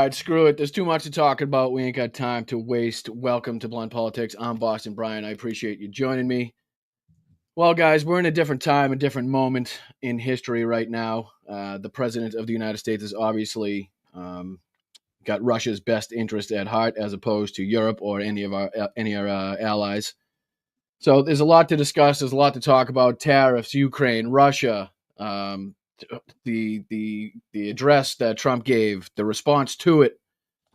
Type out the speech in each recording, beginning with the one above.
right, screw it. There's too much to talk about. We ain't got time to waste. Welcome to Blunt Politics. I'm Boston Brian. I appreciate you joining me. Well, guys, we're in a different time, a different moment in history right now. The president of the United States has obviously got Russia's best interest at heart, as opposed to Europe or any of our allies. So there's a lot to discuss. There's a lot to talk about: tariffs, Ukraine, Russia, the address that Trump gave, the response to it.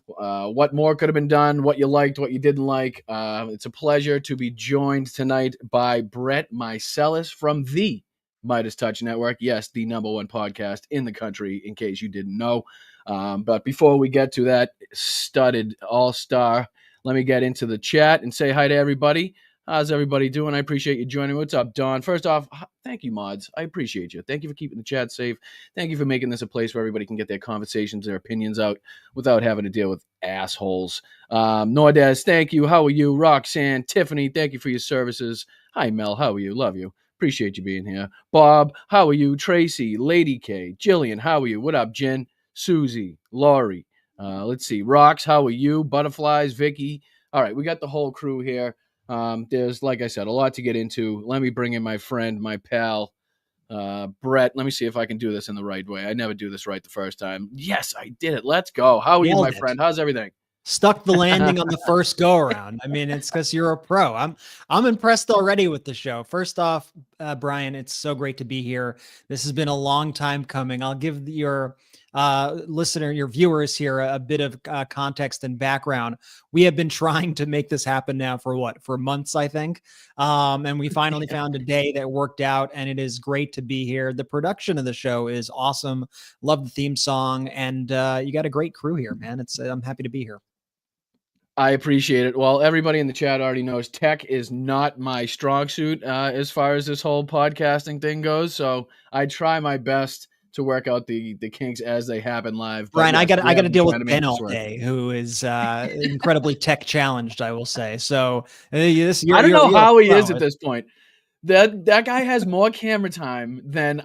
What more could have been done, what you liked, what you didn't like. It's a pleasure to be joined tonight by Brett MEISELAS from the MeidasTouch's Network. Yes, the #1 podcast in the country, in case you didn't know. But before we get to that studded all-star, let me get into the chat and say hi to everybody. How's everybody doing? I appreciate you joining me. What's up, Don? First off, thank you, mods. I appreciate you. Thank you for keeping the chat safe. Thank you for making this a place where everybody can get their conversations, their opinions out without having to deal with assholes. Nordez, thank you. How are you? Roxanne, Tiffany, thank you for your services. Hi, Mel. How are you? Love you. Appreciate you being here. Bob, how are you? Tracy, Lady K, Jillian, how are you? What up, Jen? Susie, Laurie. Let's see. Rox, how are you? Butterflies, Vicky. All right, we got the whole crew here. There's, like I said, a lot to get into. Let me bring in my friend, my pal, Brett. Let me see if I can do this in the right way. I never do this right the first time. Yes, I did it. Let's go. How are you, my friend? How's everything? Stuck the landing on the first go around. I mean, it's because you're a pro. I'm impressed already with the show. First off, Brian, it's so great to be here. This has been a long time coming. I'll give your your viewers here a bit of context and background. We have been trying to make this happen now for months, I think. And we finally found a day that worked out, and it is great to be here. The production of the show is awesome. Love the theme song, and you got a great crew here, man. I'm happy to be here. I appreciate it. Well, everybody in the chat already knows tech is not my strong suit as far as this whole podcasting thing goes. So I try my best to work out the kinks as they happen live. Brian, yes, I got to deal with Ben all day, who is incredibly tech challenged, I will say. So I don't know how he is at this point. That guy has more camera time than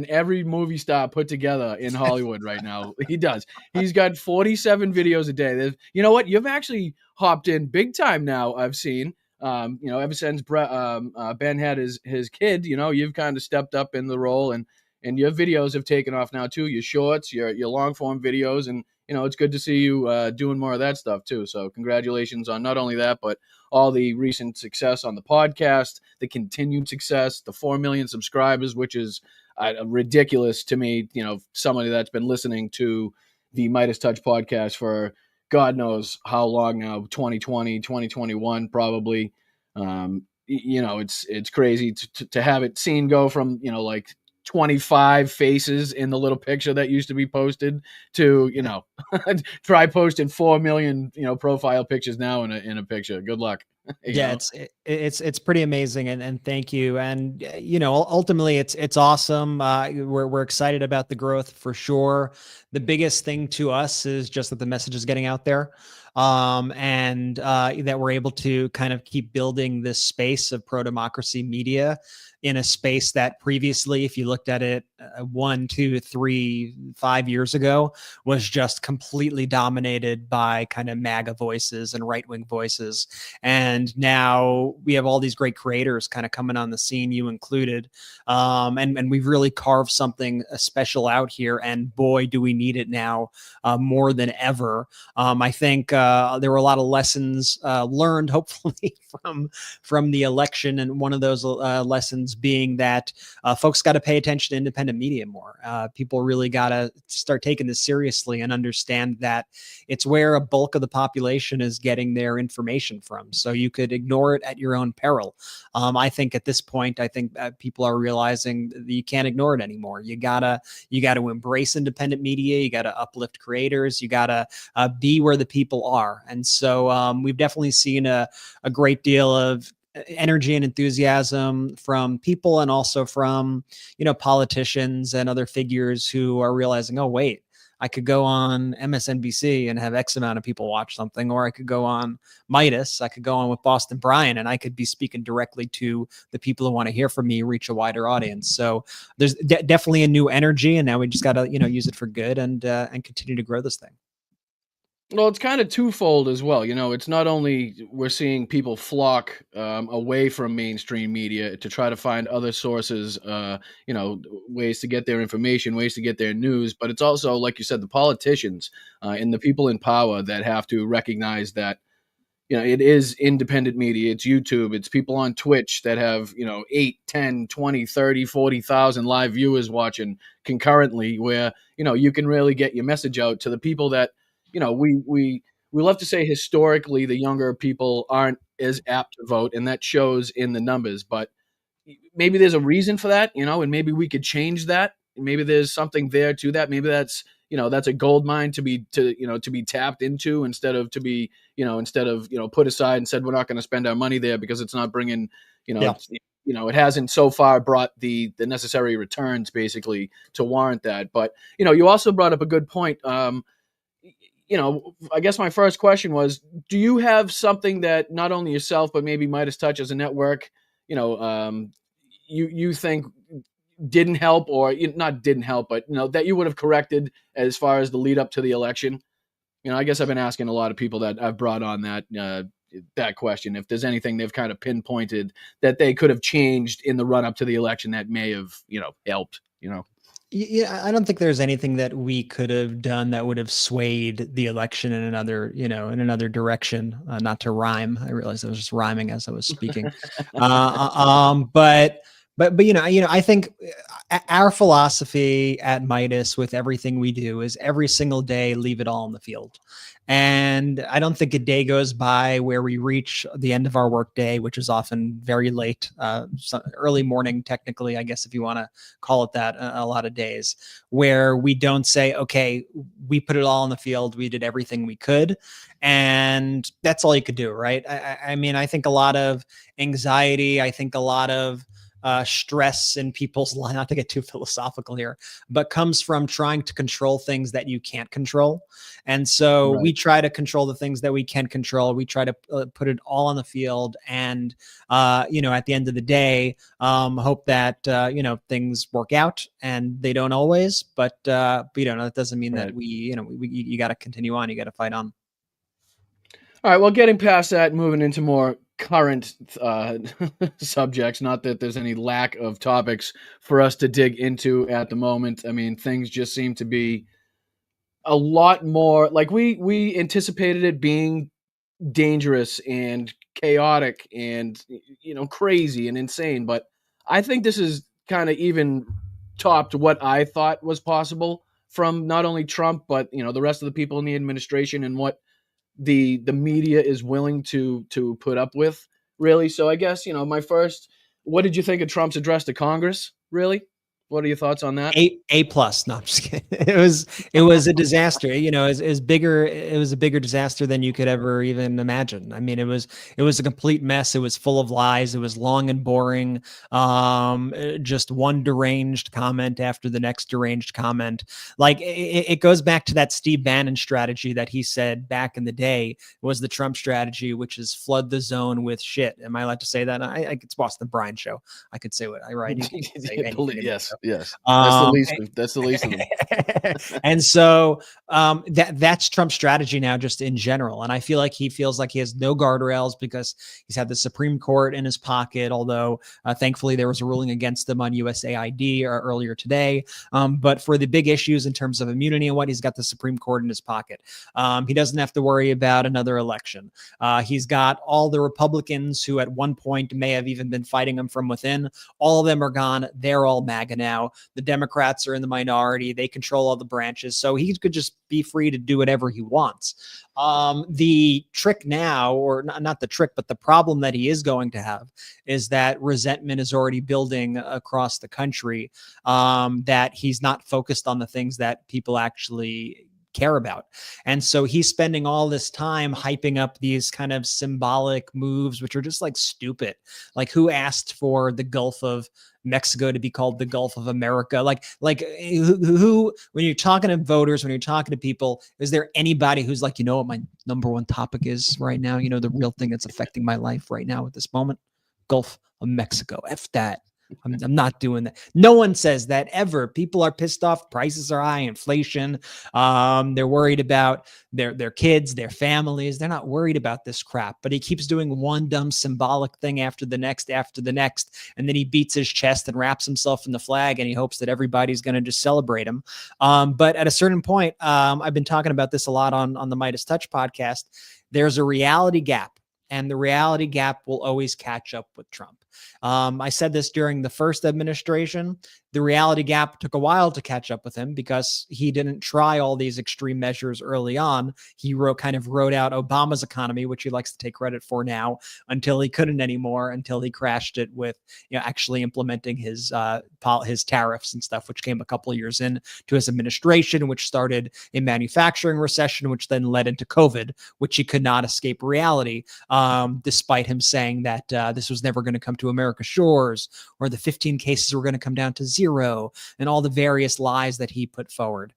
every movie star put together in Hollywood right now. He does. He's got 47 videos a day. You know what? You've actually hopped in big time now. I've seen. Ever since Ben had his kid, you've kind of stepped up in the role, and your videos have taken off now too. Your shorts, your long form videos, and it's good to see you doing more of that stuff too. So congratulations on not only that, but all the recent success on the podcast, the continued success, the 4 million subscribers, which is ridiculous to me. Somebody that's been listening to the MeidasTouch podcast for God knows how long now, 2020, 2021, probably. It's crazy to have it seen go from, like 25 faces in the little picture that used to be posted to, try posting 4 million, profile pictures now in a picture. Good luck. Yeah, it's pretty amazing, and thank you. And ultimately it's awesome. We're excited about the growth for sure. The biggest thing to us is just that the message is getting out there, and that we're able to kind of keep building this space of pro-democracy media in a space that previously, if you looked at it 1, 2, 3, 5 years ago, was just completely dominated by kind of MAGA voices and right-wing voices. And now we have all these great creators kind of coming on the scene, you included. And we've really carved something special out here. And boy, do we need it now more than ever. I think there were a lot of lessons learned, hopefully, from the election. And one of those lessons being that folks got to pay attention to independent media more. People really got to start taking this seriously and understand that it's where a bulk of the population is getting their information from. So you could ignore it at your own peril. I think at this point, people are realizing that you can't ignore it anymore. You gotta embrace independent media. You gotta uplift creators. You gotta be where the people are. And so we've definitely seen a great deal of energy and enthusiasm from people, and also from, politicians and other figures who are realizing, oh, wait, I could go on MSNBC and have X amount of people watch something, or I could go on Meidas, I could go on with Boston Brian, and I could be speaking directly to the people who want to hear from me, reach a wider audience. So there's definitely a new energy, and now we just got to, use it for good and continue to grow this thing. Well, it's kind of twofold as well. It's not only we're seeing people flock away from mainstream media to try to find other sources, ways to get their information, ways to get their news, but it's also, like you said, the politicians and the people in power that have to recognize that it is independent media. It's YouTube. It's people on Twitch that have, 8, 10, 20, 30, 40,000 live viewers watching concurrently, where, you can really get your message out to the people that, we love to say historically the younger people aren't as apt to vote, and that shows in the numbers. But maybe there's a reason for that, and maybe we could change that. Maybe there's something there to that. Maybe that's a gold mine to be tapped into, instead of put aside and said we're not going to spend our money there because it's not bringing, Yeah. it hasn't so far brought the necessary returns basically to warrant that. But you also brought up a good point. I guess my first question was, do you have something that not only yourself, but maybe MeidasTouch as a network, you think didn't help, or not didn't help, but that you would have corrected as far as the lead up to the election? I guess I've been asking a lot of people that I've brought on that question, if there's anything they've kind of pinpointed that they could have changed in the run up to the election that may have, helped. Yeah, I don't think there's anything that we could have done that would have swayed the election in another direction. Not to rhyme. I realized I was just rhyming as I was speaking. But I think our philosophy at Meidas with everything we do is every single day leave it all on the field. And I don't think a day goes by where we reach the end of our workday, which is often very late, early morning, technically, I guess, if you want to call it that, a lot of days, where we don't say, okay, we put it all on the field. We did everything we could. And that's all you could do, right? I mean, I think a lot of anxiety, I think a lot of stress in people's life, not to get too philosophical here, but comes from trying to control things that you can't control. And so we try to control the things that we can control. We try to put it all on the field, and at the end of the day, hope that things work out, and they don't always, but that doesn't mean that you got to continue on. You got to fight on. All right. Well, getting past that, moving into more current subjects. Not that there's any lack of topics for us to dig into at the moment. I mean, things just seem to be a lot more like we anticipated it being dangerous and chaotic and crazy and insane. But I think this is kind of even topped what I thought was possible from not only Trump, but the rest of the people in the administration, and what the media is willing to put up with, really. So I guess what did you think of Trump's address to Congress? Really, what are your thoughts on that? A plus. No, I'm just kidding. It was a disaster. It was a bigger disaster than you could ever even imagine. I mean, it was a complete mess. It was full of lies. It was long and boring. Just one deranged comment after the next deranged comment. Like it goes back to that Steve Bannon strategy that he said back in the day was the Trump strategy, which is flood the zone with shit. Am I allowed to say that? It's Boston Brian show. I could say what I write. Yes. Yes. That's the least of them. And so that's Trump's strategy now, just in general. And I feel like he feels like he has no guardrails because he's had the Supreme Court in his pocket, although thankfully there was a ruling against him on USAID earlier today. But for the big issues in terms of immunity and what, he's got the Supreme Court in his pocket. He doesn't have to worry about another election. He's got all the Republicans who at one point may have even been fighting him from within. All of them are gone. They're all MAGA now. The Democrats are in the minority. They control all the branches. So he could just be free to do whatever he wants. The trick now, or not the trick, but the problem that he is going to have is that resentment is already building across the country, that he's not focused on the things that people actually care about. And so he's spending all this time hyping up these kind of symbolic moves, which are just like stupid. Like, who asked for the Gulf of Mexico to be called the Gulf of America? Like who, when you're talking to voters, when you're talking to people, is there anybody who's like, what my number one topic is right now? The real thing that's affecting my life right now at this moment? Gulf of Mexico. F that. I'm not doing that. No one says that ever. People are pissed off. Prices are high, inflation. They're worried about their kids, their families. They're not worried about this crap, but he keeps doing one dumb symbolic thing after the next, and then he beats his chest and wraps himself in the flag, and he hopes that everybody's going to just celebrate him. But at a certain point, I've been talking about this a lot on the Midas Touch podcast. There's a reality gap, and the reality gap will always catch up with Trump. I said this during the first administration. The reality gap took a while to catch up with him because he didn't try all these extreme measures early on. He kind of wrote out Obama's economy, which he likes to take credit for now, until he couldn't anymore, until he crashed it with actually implementing his tariffs and stuff, which came a couple of years in to his administration, which started a manufacturing recession, which then led into COVID, which he could not escape reality, despite him saying that this was never going to come to America's shores, or the 15 cases were going to come down to zero, and all the various lies that he put forward.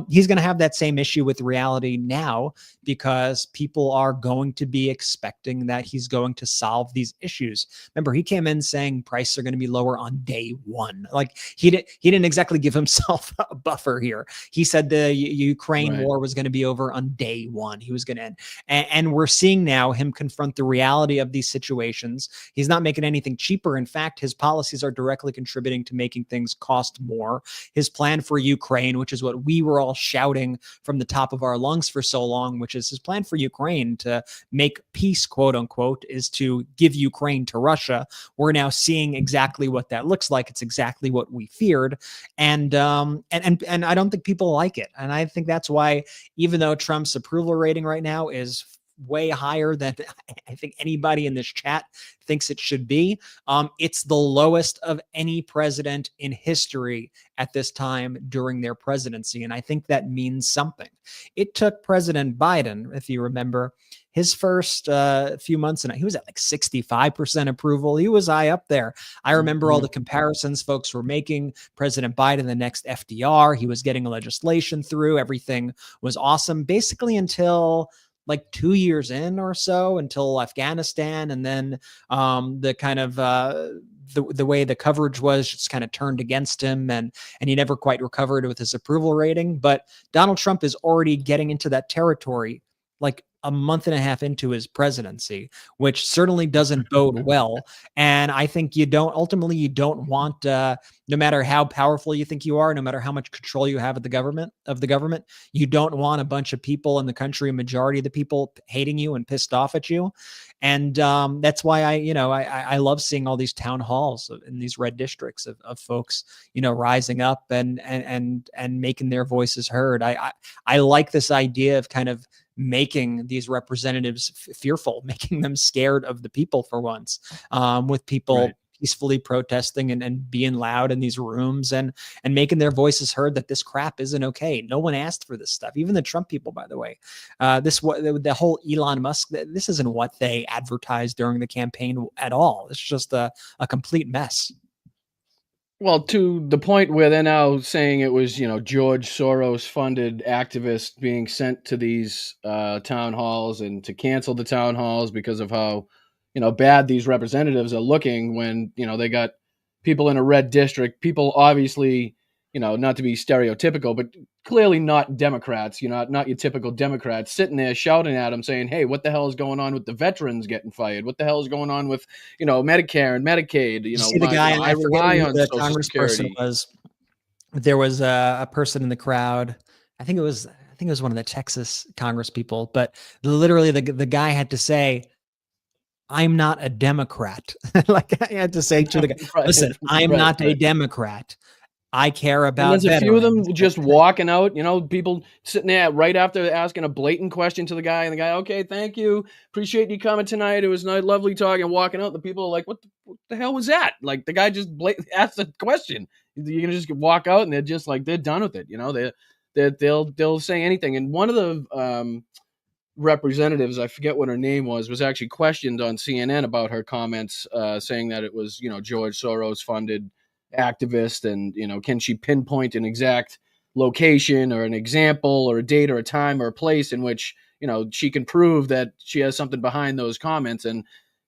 He's going to have that same issue with reality now, because people are going to be expecting that he's going to solve these issues. Remember, he came in saying prices are going to be lower on day one. Like he didn't exactly give himself a buffer here. He said the Ukraine war was going to be over on day one. He was going to end. And we're seeing now him confront the reality of these situations. He's not making anything cheaper. In fact, his policies are directly contributing to making things cost more. His plan for Ukraine, which is what we were all shouting from the top of our lungs for so long, which is his plan for Ukraine to make peace, quote unquote, is to give Ukraine to Russia. We're now seeing exactly what that looks like. It's exactly what we feared. And I don't think people like it. And I think that's why, even though Trump's approval rating right now is way higher than I think anybody in this chat thinks it should be, it's the lowest of any president in history at this time during their presidency. And I think that means something. It took President Biden, if you remember, his first few months, and he was at like 65% approval. He was high up there. I remember all the comparisons folks were making. President Biden, the next FDR, he was getting legislation through. Everything was awesome, basically until like 2 years in or so, until Afghanistan. And then the kind of the way the coverage was just kind of turned against him, and he never quite recovered with his approval rating. But Donald Trump is already getting into that territory like a month and a half into his presidency, which certainly doesn't bode well. And I think you don't want, no matter how powerful you think you are, no matter how much control you have of the government, you don't want a bunch of people in the country, a majority of the people, hating you and pissed off at you. And that's why I love seeing all these town halls in these red districts of folks, rising up and making their voices heard. I like this idea of kind of making these representatives fearful, making them scared of the people for once, with people peacefully protesting and being loud in these rooms and making their voices heard that this crap isn't okay. No one asked for this stuff. Even the Trump people, by the way, the whole Elon Musk, this isn't what they advertised during the campaign at all. It's just a complete mess. Well, to the point where they're now saying it was, George Soros funded activists being sent to these town halls, and to cancel the town halls because of how, bad these representatives are looking when, they got people in a red district, people obviously, not to be stereotypical, but clearly not Democrats, not your typical Democrats, sitting there shouting at them saying, hey, what the hell is going on with the veterans getting fired? What the hell is going on with, Medicare and Medicaid? See the guy, I rely on the congressperson was. There was a person in the crowd. I think it was one of the Texas Congress people, but literally the guy had to say, I'm not a Democrat. Like I had to say to the guy, listen, I'm not a Democrat. I care about. And there's a few of them just walking out, people sitting there right after asking a blatant question to the guy, and the guy, okay, thank you, appreciate you coming tonight. It was nice, lovely talking. And walking out, the people are like, what the hell was that? Like the guy just asked a question. You can just walk out, and they're just like, they're done with it. They'll say anything. And one of the representatives, I forget what her name was actually questioned on CNN about her comments, saying that it was, George Soros funded activist, and can she pinpoint an exact location or an example or a date or a time or a place in which she can prove that she has something behind those comments. And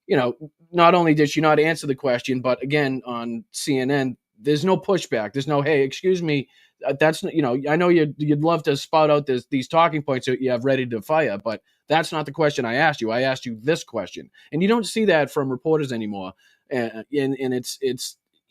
not only did she not answer the question, but again on CNN, there's no pushback. There's no, hey, excuse me, that's not, I know you'd love to spout out these talking points that you have ready to fire, but that's not the question I asked you. I asked you this question, and you don't see that from reporters anymore. And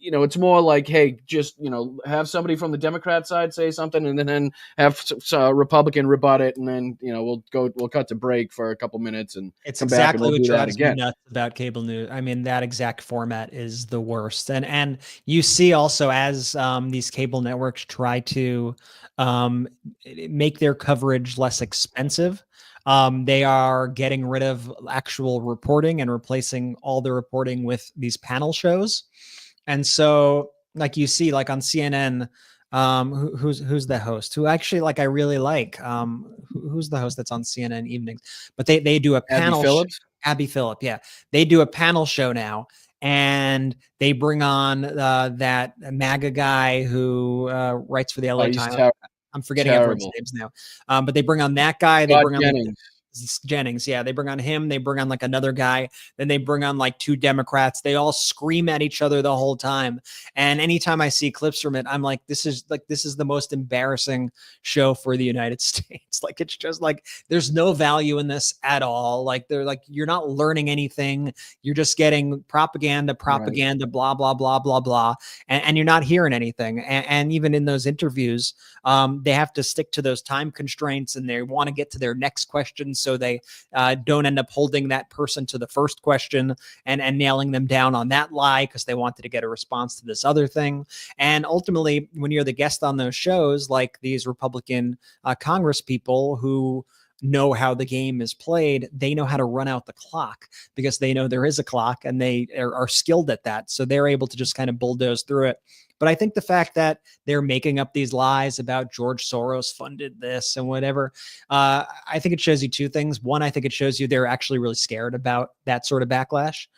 it's more like, hey, just have somebody from the Democrat side say something, and then have a Republican rebut it, and then we'll cut to break for a couple minutes and it's come back and exactly we'll what do that drives me again. nuts about cable news. I mean, that exact format is the worst. And you see also as these cable networks try to make their coverage less expensive, they are getting rid of actual reporting and replacing all the reporting with these panel shows. And so, like you see, like on CNN, who's the host? Who actually, like, I really like. Who's the host that's on CNN evenings? But they do a panel. Abby Phillips. Abby Phillip, yeah, they do a panel show now, and they bring on that MAGA guy who writes for the LA Times. I'm forgetting everyone's names now, but they bring on that guy. They bring on Jennings. Yeah, they bring on him. They bring on like another guy. Then they bring on like two Democrats. They all scream at each other the whole time. And anytime I see clips from it, I'm like, this is the most embarrassing show for the United States. Like, it's just like, there's no value in this at all. Like, they're like, you're not learning anything. You're just getting propaganda, right. Blah, blah, blah, blah, blah. And you're not hearing anything. And even in those interviews, they have to stick to those time constraints, and they want to get to their next question, so they don't end up holding that person to the first question and nailing them down on that lie because they wanted to get a response to this other thing. And ultimately, when you're the guest on those shows, like these Republican Congress people who know how the game is played, they know how to run out the clock because they know there is a clock, and they are skilled at that. So they're able to just kind of bulldoze through it. But I think the fact that they're making up these lies about George Soros funded this and whatever, I think it shows you two things. One, I think it shows you they're actually really scared about that sort of backlash.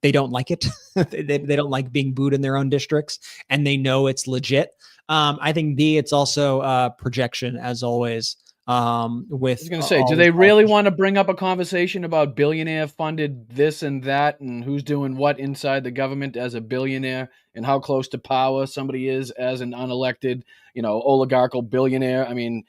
They don't like it. they don't like being booed in their own districts, and they know it's legit. I think B, it's also projection, as always. With I was going to say, do they really want to bring up a conversation about billionaire funded this and that, and who's doing what inside the government as a billionaire, and how close to power somebody is as an unelected, oligarchical billionaire? I mean,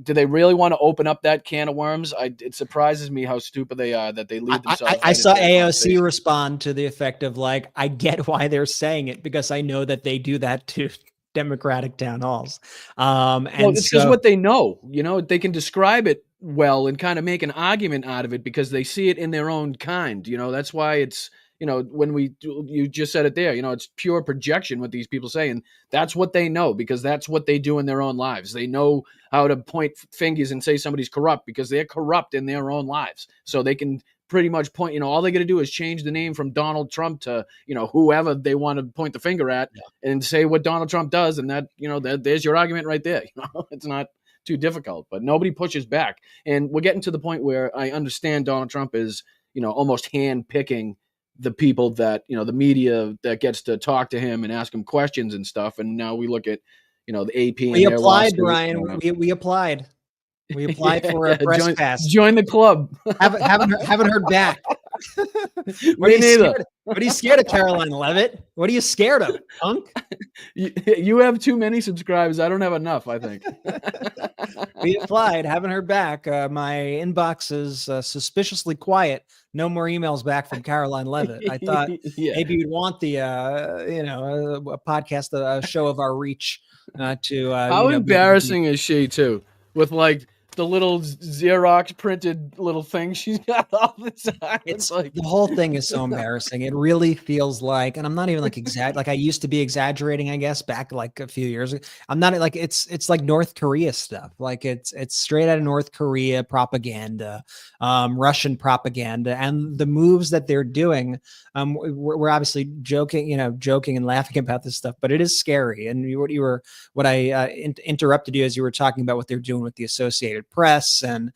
do they really want to open up that can of worms? It surprises me how stupid they are that they leave themselves. I saw AOC respond to the effect of like, I get why they're saying it, because I know that they do that too. Democratic town halls. And it's just what they know, they can describe it well and kind of make an argument out of it because they see it in their own kind. That's why it's, when you just said it there, it's pure projection what these people say. And that's what they know because that's what they do in their own lives. They know how to point fingers and say somebody's corrupt because they're corrupt in their own lives. So they can pretty much point, all they got to do is change the name from Donald Trump to, whoever they want to point the finger at and say what Donald Trump does. And that, there's your argument right there. It's not too difficult, but nobody pushes back. And we're getting to the point where I understand Donald Trump is, almost hand picking the people that, the media that gets to talk to him and ask him questions and stuff. And now we look at, the AP. We applied, Brian. We applied. We applied for a press pass. Join the club. haven't heard back. Me neither. What are you scared of, Caroline Levitt? What are you scared of, punk? You have too many subscribers. I don't have enough, I think. We applied. Haven't heard back. My inbox is suspiciously quiet. No more emails back from Caroline Levitt. I thought maybe you'd want the, a podcast, a show of our reach to. How embarrassing is she, too? With like the little Xerox printed little thing she's got all the time. It's like the whole thing is so embarrassing. It really feels like, and I'm not even like like I used to be exaggerating, I guess, back like a few years ago. I'm not like it's like North Korea stuff. Like it's straight out of North Korea propaganda, Russian propaganda, and the moves that they're doing. We're obviously joking and laughing about this stuff, but it is scary. And what I interrupted you as you were talking about what they're doing with the Associated Press and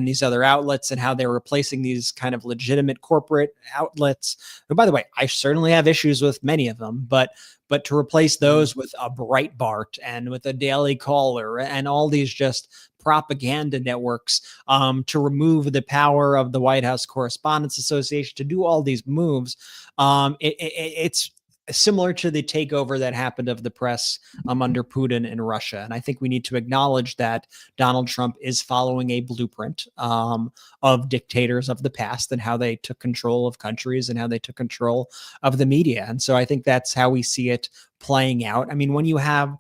these other outlets and how they're replacing these kind of legitimate corporate outlets. And by the way, I certainly have issues with many of them, but to replace those with a Breitbart and with a Daily Caller and all these just propaganda networks, to remove the power of the White House Correspondents Association, to do all these moves. It's similar to the takeover that happened of the press under Putin in Russia. And I think we need to acknowledge that Donald Trump is following a blueprint of dictators of the past and how they took control of countries and how they took control of the media. And so I think that's how we see it playing out. I mean, when you have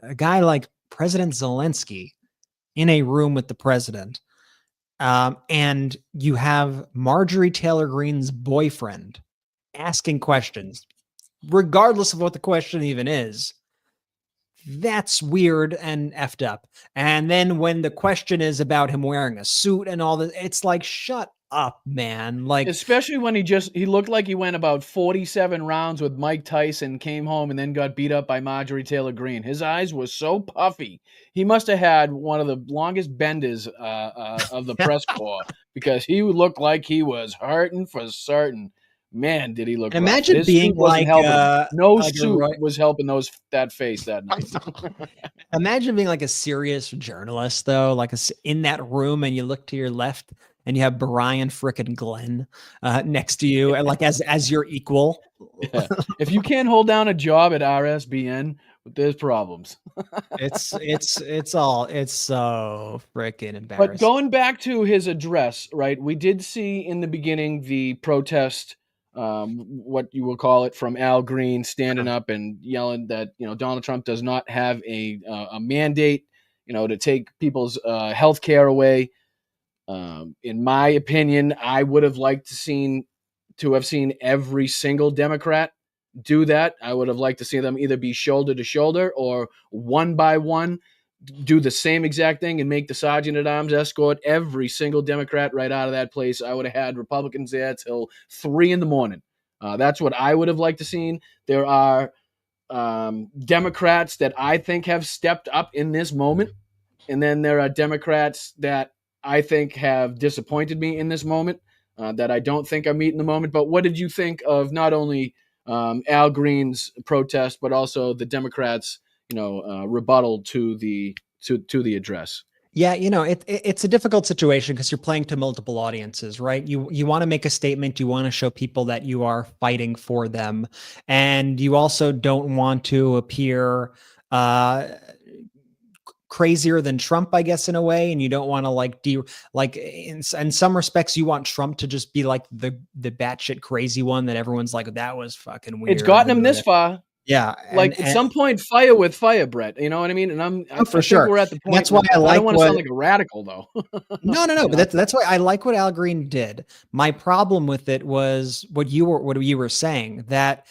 a guy like President Zelensky in a room with the president, and you have Marjorie Taylor Greene's boyfriend asking questions, regardless of what the question even is, that's weird and effed up. And then when the question is about him wearing a suit and all that, it's like, shut up, man. Like, especially when he looked like he went about 47 rounds with Mike Tyson, came home and then got beat up by Marjorie Taylor Greene. His eyes were so puffy. He must have had one of the longest benders of the press corps, because he looked like he was hurting for certain. Man, did he look rough. Imagine His being suit wasn't like helping. No like suit was helping that face that night. Imagine being like a serious journalist, though, like in that room, and you look to your left and you have Brian frickin' Glenn next to you, and like as your equal. Yeah. If you can't hold down a job at RSBN, there's problems. It's so freaking embarrassing. But going back to his address, right? We did see in the beginning the protest, what you will call it, from Al Green standing up and yelling that, Donald Trump does not have a mandate, to take people's health care away. In my opinion, I would have liked to have seen every single Democrat do that. I would have liked to see them either be shoulder to shoulder or one by one do the same exact thing and make the sergeant at arms escort every single Democrat right out of that place. I would have had Republicans there till 3 a.m. That's what I would have liked to see. There are Democrats that I think have stepped up in this moment, and then there are Democrats that I think have disappointed me in this moment, that I don't think are meeting the moment. But what did you think of not only Al Green's protest, but also the Democrats' rebuttal to the address? Yeah, it's a difficult situation because you're playing to multiple audiences, right? You want to make a statement, you want to show people that you are fighting for them, and you also don't want to appear crazier than Trump, I guess, in a way, and you don't want to in some respects, you want Trump to just be like the batshit crazy one that everyone's like, that was fucking weird. It's gotten him this far. Yeah, at some point, fire with fire, Brett. You know what I mean? And I think we're at the point. That's why I don't want to sound like a radical, though. No. But that's why I like what Al Green did. My problem with it was what you were saying, that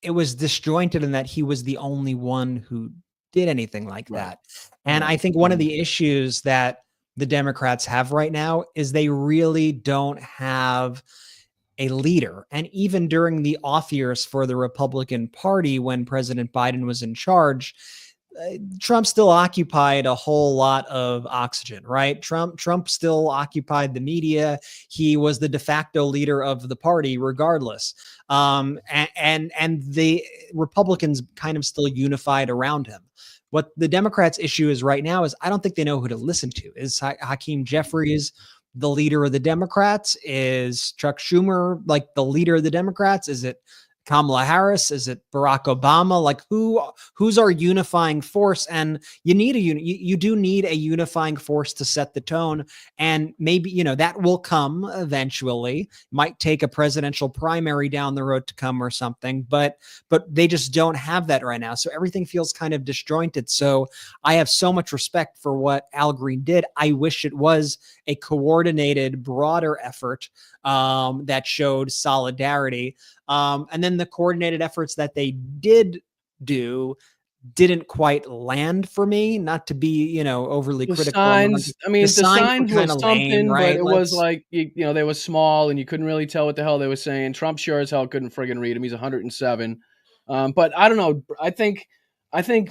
it was disjointed and that he was the only one who did anything like that. And I think one of the issues that the Democrats have right now is they really don't have a leader. And even during the off years for the Republican Party, when President Biden was in charge, Trump still occupied a whole lot of oxygen, right? Trump still occupied the media. He was the de facto leader of the party, regardless. And the Republicans kind of still unified around him. What the Democrats' issue is right now is I don't think they know who to listen to. Is Hakeem Jeffries the leader of the Democrats? Is Chuck Schumer like the leader of the Democrats? Is it Kamala Harris? Is it Barack Obama? Like who's our unifying force? And you need you do need a unifying force to set the tone. And maybe, that will come eventually. Might take a presidential primary down the road to come or something, but they just don't have that right now. So everything feels kind of disjointed. So I have so much respect for what Al Green did. I wish it was a coordinated, broader effort that showed solidarity. And then the coordinated efforts that they did do didn't quite land for me, not to be, overly critical. Signs, the signs were something, lame, right? But it was like, they were small and you couldn't really tell what the hell they were saying. Trump sure as hell couldn't friggin' read him. He's 107. But I don't know. I think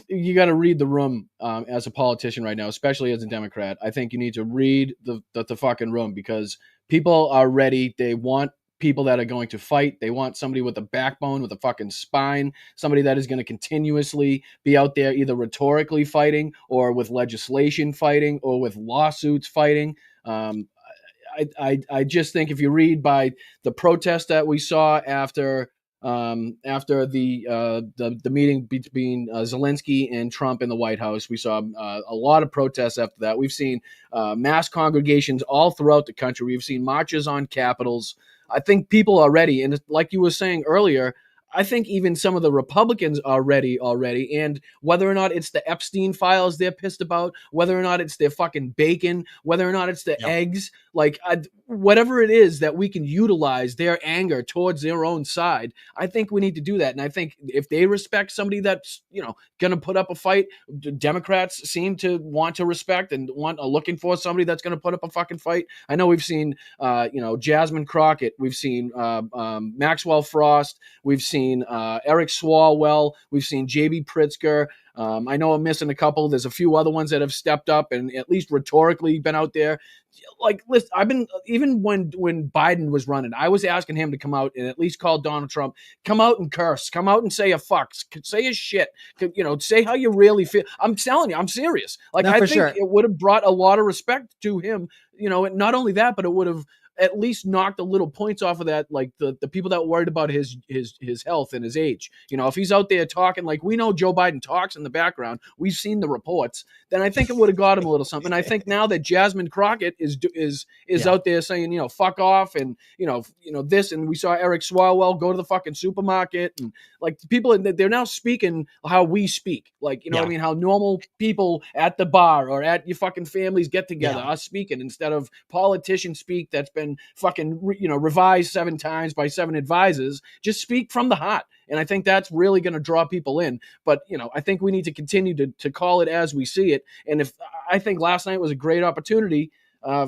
you got to read the room as a politician right now, especially as a Democrat. I think you need to read the fucking room, because people are ready. They want people that are going to fight. They want somebody with a backbone, with a fucking spine, somebody that is going to continuously be out there either rhetorically fighting or with legislation fighting or with lawsuits fighting. I just think if you read by the protest that we saw after the meeting between Zelensky and Trump in the White House, we saw a lot of protests after that. We've seen mass congregations all throughout the country. We've seen marches on capitals. I think people are ready, and like you were saying earlier, I think even some of the Republicans are ready already. And whether or not it's the Epstein files they're pissed about, whether or not it's their fucking bacon, whether or not it's the eggs, like whatever it is that we can utilize their anger towards their own side, I think we need to do that. And I think if they respect somebody that's, going to put up a fight, Democrats seem to want to respect and are looking for somebody that's going to put up a fucking fight. I know we've seen, Jasmine Crockett, we've seen Maxwell Frost, we've seen Eric Swalwell, we've seen J.B. Pritzker. I know I'm missing a couple. There's a few other ones that have stepped up and at least rhetorically been out there. Like, listen, I've been, even when Biden was running, I was asking him to come out and at least call Donald Trump, come out and curse, come out and say a fuck, say a shit, say how you really feel. I'm telling you, I'm serious. Like, I think it would have brought a lot of respect to him, and not only that, but it would have at least knocked a little points off of that, like the people that worried about his health and his age. If he's out there talking, like we know Joe Biden talks in the background, we've seen the reports, then I think it would have got him a little something. I think now that Jasmine Crockett is out there saying, fuck off, and this, and we saw Eric Swalwell go to the fucking supermarket, and like people, they're now speaking how we speak, like what I mean, how normal people at the bar or at your fucking families get together are speaking, instead of politicians speak that's been fucking revised 7 times by 7 advisors. Just speak from the heart, and I think that's really going to draw people in. But I think we need to continue to call it as we see it. And I think last night was a great opportunity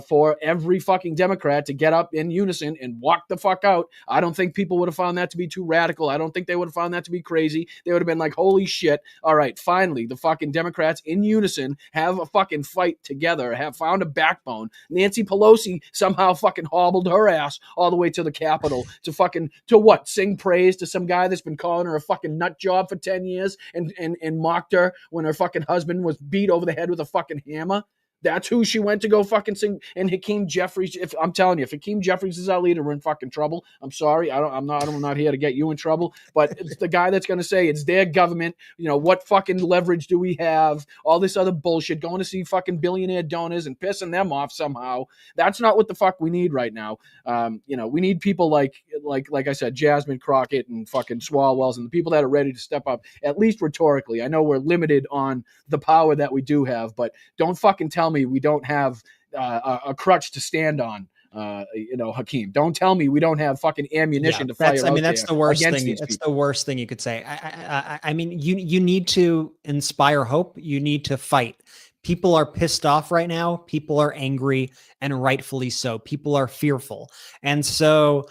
for every fucking Democrat to get up in unison and walk the fuck out. I don't think people would have found that to be too radical. I don't think they would have found that to be crazy. They would have been like, holy shit, all right, finally, the fucking Democrats in unison have a fucking fight together, have found a backbone. Nancy Pelosi somehow fucking hobbled her ass all the way to the Capitol to what? Sing praise to some guy that's been calling her a fucking nut job for 10 years and mocked her when her fucking husband was beat over the head with a fucking hammer. That's who she went to go fucking sing. And Hakeem Jeffries, I'm telling you, if Hakeem Jeffries is our leader, we're in fucking trouble. I'm sorry. I'm not here to get you in trouble, but it's the guy that's going to say it's their government. What fucking leverage do we have? All this other bullshit, going to see fucking billionaire donors and pissing them off somehow. That's not what the fuck we need right now. We need people like I said, Jasmine Crockett and fucking Swalwells, and the people that are ready to step up, at least rhetorically. I know we're limited on the power that we do have, but don't fucking tell me we don't have a crutch to stand on. Hakeem, don't tell me we don't have fucking ammunition to fire. That's the worst thing. It's the worst thing you could say. I mean, you need to inspire hope. You need to fight. People are pissed off right now. People are angry, and rightfully so. People are fearful. And so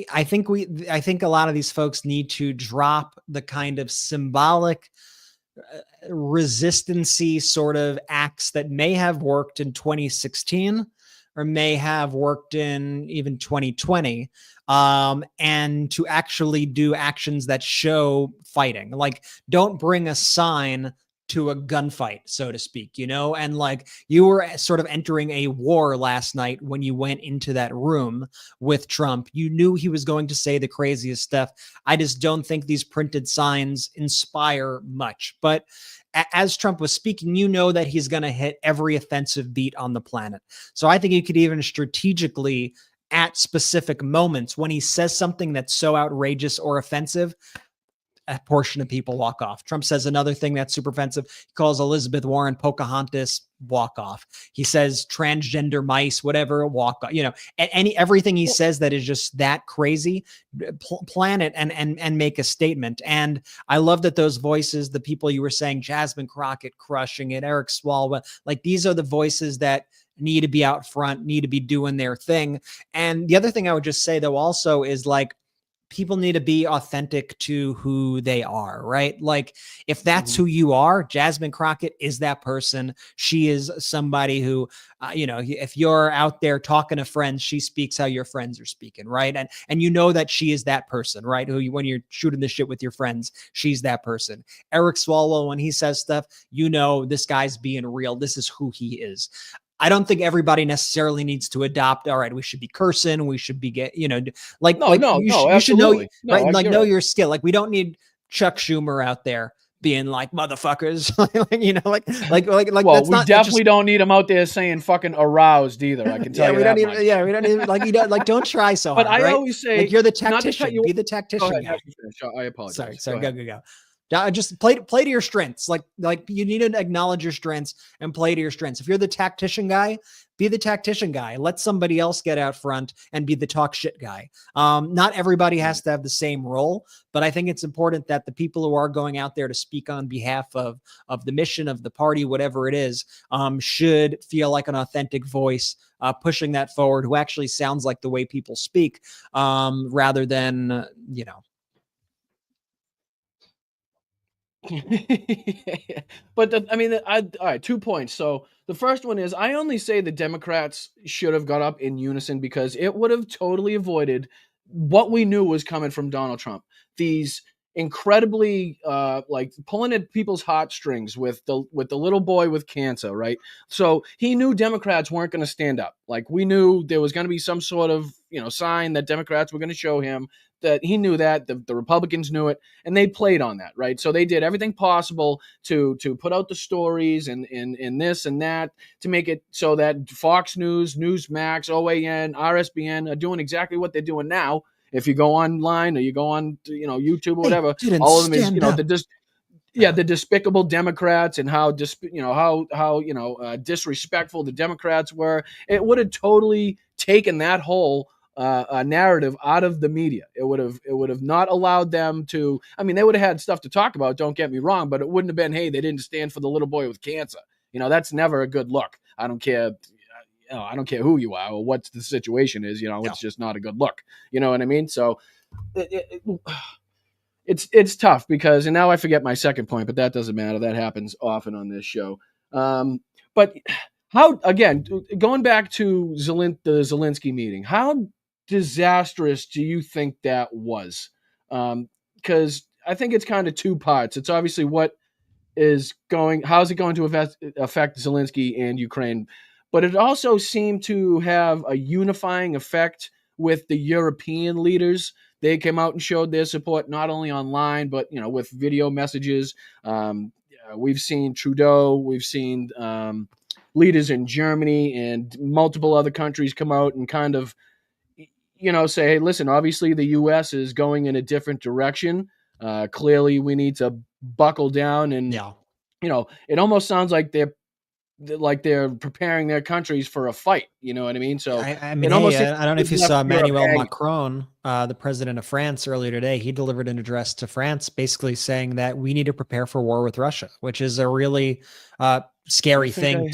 I think a lot of these folks need to drop the kind of symbolic resistancy sort of acts that may have worked in 2016 or may have worked in even 2020, and to actually do actions that show fighting. Like, don't bring a sign to a gunfight, so to speak, and like you were sort of entering a war last night when you went into that room with Trump. You knew he was going to say the craziest stuff. I just don't think these printed signs inspire much. But as Trump was speaking, that he's going to hit every offensive beat on the planet. So I think you could even strategically, at specific moments, when he says something that's so outrageous or offensive, a portion of people walk off. Trump says another thing that's super offensive. He calls Elizabeth Warren Pocahontas, walk off. He says transgender mice, whatever, walk off. And everything he says that is just that crazy, plan it and make a statement. And I love that those voices, the people you were saying, Jasmine Crockett crushing it, Eric Swalwell, like these are the voices that need to be out front, need to be doing their thing. And the other thing I would just say though also is like, people need to be authentic to who they are, right? Like if that's who you are, Jasmine Crockett is that person. She is somebody who, if you're out there talking to friends, she speaks how your friends are speaking, right? And you know that she is that person, right? When you're shooting the shit with your friends, she's that person. Eric Swalwell, when he says stuff, this guy's being real. This is who he is. I don't think everybody necessarily needs to adopt. All right, we should be cursing. We should be you should know, absolutely. right? And know your skill. Like we don't need Chuck Schumer out there being like motherfuckers. Well, that's we definitely don't need him out there saying fucking aroused either. I can tell you that. We don't need don't try so hard. But I right? always say, like you're the tactician. Be the tactician. I apologize. Sorry. Go. Just play to your strengths. Like you need to acknowledge your strengths and play to your strengths. If you're the tactician guy, be the tactician guy. Let somebody else get out front and be the talk shit guy. Not everybody has to have the same role, but I think it's important that the people who are going out there to speak on behalf of the mission of the party, whatever it is, should feel like an authentic voice, pushing that forward, who actually sounds like the way people speak, rather than, But all right, 2 points. So the first one is, I only say the Democrats should have got up in unison because it would have totally avoided what we knew was coming from Donald Trump. These incredibly pulling at people's heartstrings with the little boy with cancer, right? So he knew Democrats weren't going to stand up. Like we knew there was going to be some sort of sign that Democrats were going to show him. That he knew that the Republicans knew it, and they played on that, right? So they did everything possible to put out the stories and this and that to make it so that Fox News, Newsmax, OAN, RSBN are doing exactly what they're doing now. If you go online or you go on YouTube or whatever, all of them is the despicable Democrats and how disrespectful the Democrats were. It would have totally taken that whole narrative out of the media. It would have not allowed them to. I mean, they would have had stuff to talk about. Don't get me wrong, but it wouldn't have been, hey, they didn't stand for the little boy with cancer. That's never a good look. I don't care. I don't care who you are or what the situation is. It's just not a good look. You know what I mean? So it's tough because, and now I forget my second point, but that doesn't matter. That happens often on this show. But how, again, going back to the Zelensky meeting, how disastrous do you think that was? Because I think it's kind of two parts. It's obviously how's it going to affect Zelensky and Ukraine, but it also seemed to have a unifying effect with the European leaders. They came out and showed their support not only online but with video messages. We've seen Trudeau, we've seen leaders in Germany and multiple other countries come out and kind of say, hey, listen, obviously the U.S. is going in a different direction. Clearly we need to buckle down, and it almost sounds like they're preparing their countries for a fight. You know what I mean? So I don't know if you saw Emmanuel Macron, the president of France, earlier today. He delivered an address to France basically saying that we need to prepare for war with Russia, which is a really scary thing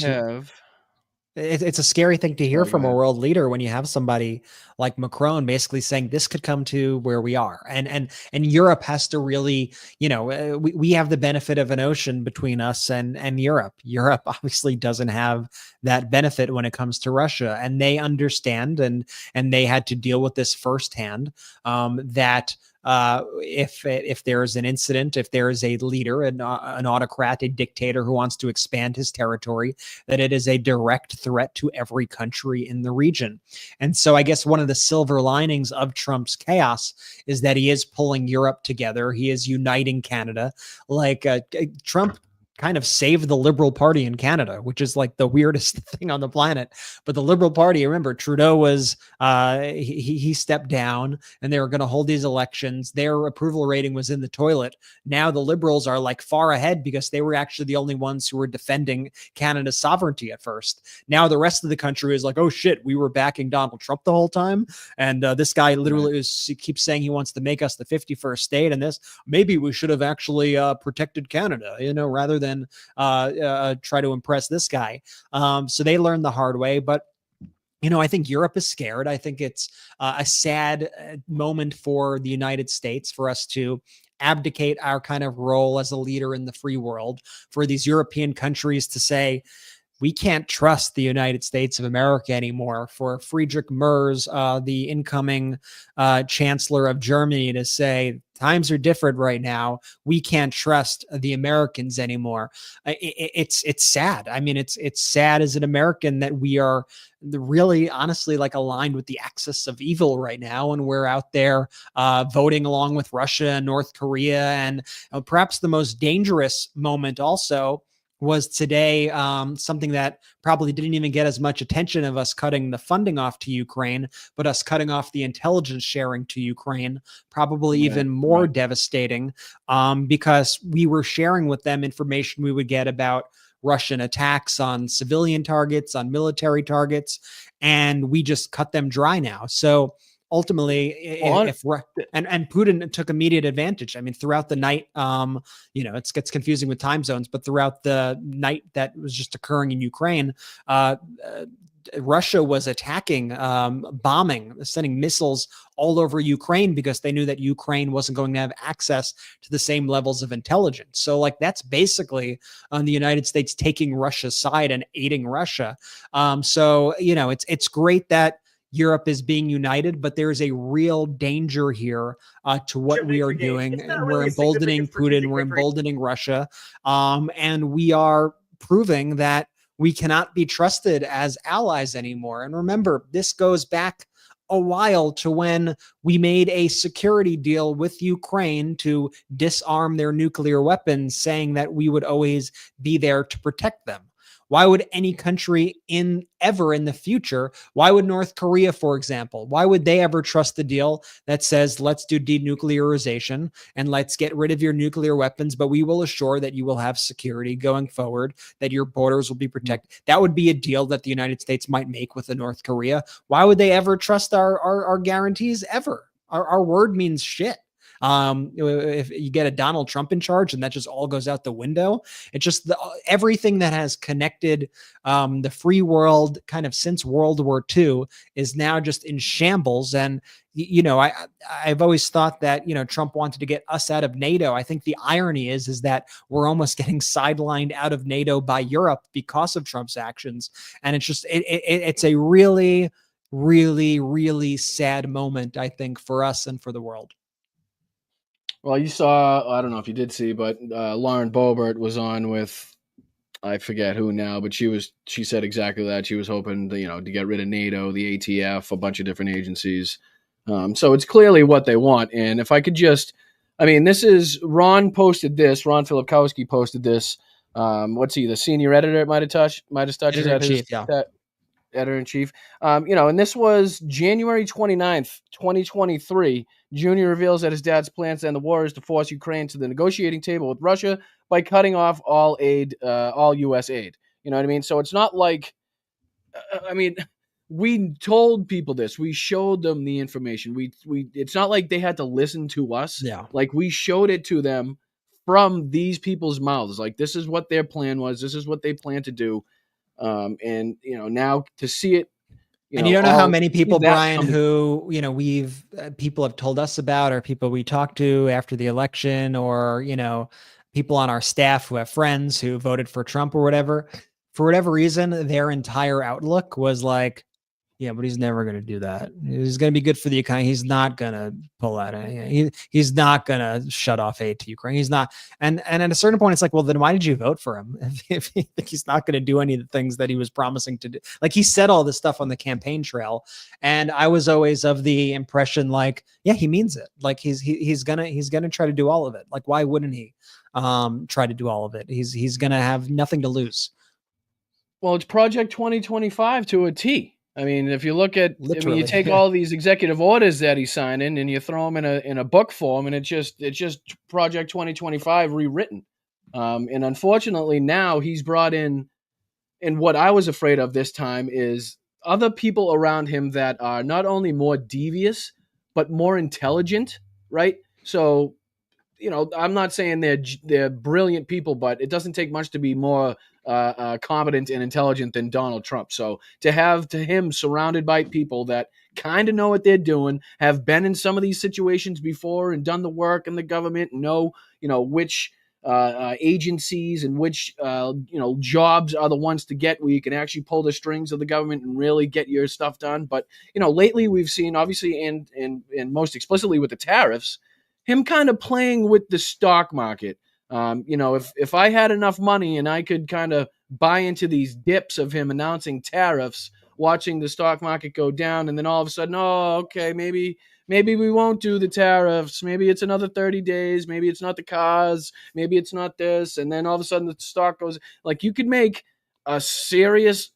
it's a scary thing to hear from a world leader when you have somebody like Macron basically saying this could come to where we are. And Europe has to really, we have the benefit of an ocean between us and Europe. Europe obviously doesn't have that benefit when it comes to Russia, and they understand and they had to deal with this firsthand, that if there is an incident, if there is a leader, an autocrat, a dictator who wants to expand his territory, that it is a direct threat to every country in the region. And so I guess one of the silver linings of Trump's chaos is that he is pulling Europe together. He is uniting Canada. Trump kind of saved the Liberal Party in Canada, which is like the weirdest thing on the planet. But the Liberal Party, remember, Trudeau was, he stepped down and they were going to hold these elections. Their approval rating was in the toilet. Now the Liberals are like far ahead because they were actually the only ones who were defending Canada's sovereignty at first. Now the rest of the country is like, oh shit, we were backing Donald Trump the whole time. And this guy literally keeps saying he wants to make us the 51st state. And maybe we should have actually protected Canada, rather than try to impress this guy. So they learned the hard way. But I think Europe is scared. I think it's a sad moment for the United States for us to abdicate our kind of role as a leader in the free world, for these European countries to say, we can't trust the United States of America anymore. For Friedrich Merz, the incoming chancellor of Germany, to say times are different right now. We can't trust the Americans anymore. It's sad. I mean, it's sad as an American that we are really, honestly, like aligned with the axis of evil right now, and we're out there voting along with Russia and North Korea. And perhaps the most dangerous moment also was today, something that probably didn't even get as much attention, of us cutting the funding off to Ukraine, but us cutting off the intelligence sharing to Ukraine, probably even more devastating, because we were sharing with them information we would get about Russian attacks on civilian targets, on military targets, and we just cut them dry now. So ultimately, if Putin took immediate advantage. I mean, throughout the night, it gets confusing with time zones, but throughout the night that was just occurring in Ukraine, Russia was attacking, bombing, sending missiles all over Ukraine, because they knew that Ukraine wasn't going to have access to the same levels of intelligence. So like, that's basically the United States taking Russia's side and aiding Russia. So, it's great that Europe is being united, but there is a real danger here to what we are doing. And we're emboldening Putin, we're emboldening Russia, and we are proving that we cannot be trusted as allies anymore. And remember, this goes back a while to when we made a security deal with Ukraine to disarm their nuclear weapons, saying that we would always be there to protect them. Why would any country ever in the future, why would North Korea, for example, why would they ever trust the deal that says, let's do denuclearization and let's get rid of your nuclear weapons, but we will assure that you will have security going forward, that your borders will be protected? That would be a deal that the United States might make with the North Korea. Why would they ever trust our guarantees ever? Our word means shit. If you get a Donald Trump in charge and that just all goes out the window, it's just everything that has connected the free world kind of since World War II is now just in shambles. And I've always thought that Trump wanted to get us out of NATO. I think the irony is that we're almost getting sidelined out of NATO by Europe because of Trump's actions. And it's just it's a really, really, really sad moment, I think, for us and for the world. Well, you saw, I don't know if you did see, but Lauren Boebert was on with, I forget who now, but she said exactly that. She was hoping to get rid of NATO, the ATF, a bunch of different agencies. So it's clearly what they want. And if I could this is, Ron Filipkowski posted this. What's he, the senior editor at MeidasTouch's? Yeah. Editor-in-chief. And this was January 29th, 2023. Junior reveals that his dad's plans to end the war is to force Ukraine to the negotiating table with Russia by cutting off all U.S. aid. You know what I mean? So it's not like, we told people this. We showed them the information. It's not like they had to listen to us. Yeah. Like, we showed it to them from these people's mouths. Like, this is what their plan was. This is what they plan to do. And now to see it, and you don't know how many people, Brian, who people have told us about, or people we talked to after the election, or people on our staff who have friends who voted for Trump or whatever. For whatever reason, their entire outlook was like, yeah, but he's never going to do that. He's going to be good for the economy. He's not going to pull out. He's not going to shut off aid to Ukraine. He's not. And at a certain point, it's like, well, then why did you vote for him if he's not going to do any of the things that he was promising to do? Like, he said all this stuff on the campaign trail, and I was always of the impression, like, yeah, he means it. Like, he's gonna try to do all of it. Like, why wouldn't he try to do all of it? He's gonna have nothing to lose. Well, it's Project 2025 to a T. I mean, if you look at, you take all these executive orders that he's signing and you throw them in a book form, and it's just Project 2025 rewritten. And unfortunately, now he's brought in, and what I was afraid of this time is other people around him that are not only more devious but more intelligent, right? So I'm not saying they're brilliant people, but it doesn't take much to be more competent and intelligent than Donald Trump. So to have him surrounded by people that kind of know what they're doing, have been in some of these situations before and done the work in the government, and know, which agencies and which jobs are the ones to get where you can actually pull the strings of the government and really get your stuff done. But lately we've seen, obviously, and most explicitly with the tariffs, him kind of playing with the stock market. If I had enough money and I could kind of buy into these dips of him announcing tariffs, watching the stock market go down, and then all of a sudden, oh, okay, maybe we won't do the tariffs. Maybe it's another 30 days. Maybe it's not the cars. Maybe it's not this. And then all of a sudden the stock goes, like, you could make a serious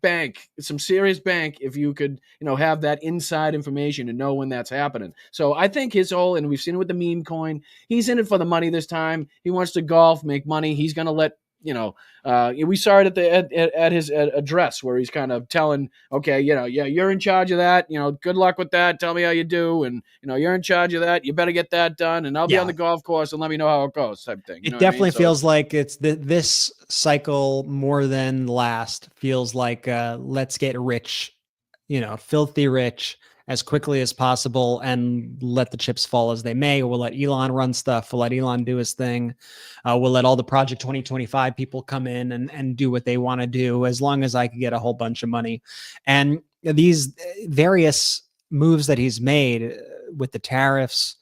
bank, some serious bank, if you could, have that inside information and know when that's happening. So I think his whole, and we've seen it with the meme coin, he's in it for the money this time. He wants to golf, make money. He's going to let, we saw it at his address where he's kind of telling, okay, you're in charge of that. Good luck with that. Tell me how you do. And, you're in charge of that. You better get that done. And I'll be on the golf course and let me know how it goes, type thing. It definitely feels like it's this cycle more than last feels like let's get rich, filthy rich as quickly as possible and let the chips fall as they may. We'll let Elon run stuff. We'll let Elon do his thing. We'll let all the Project 2025 people come in and do what they want to do, as long as I can get a whole bunch of money. And these various moves that he's made with the tariffs,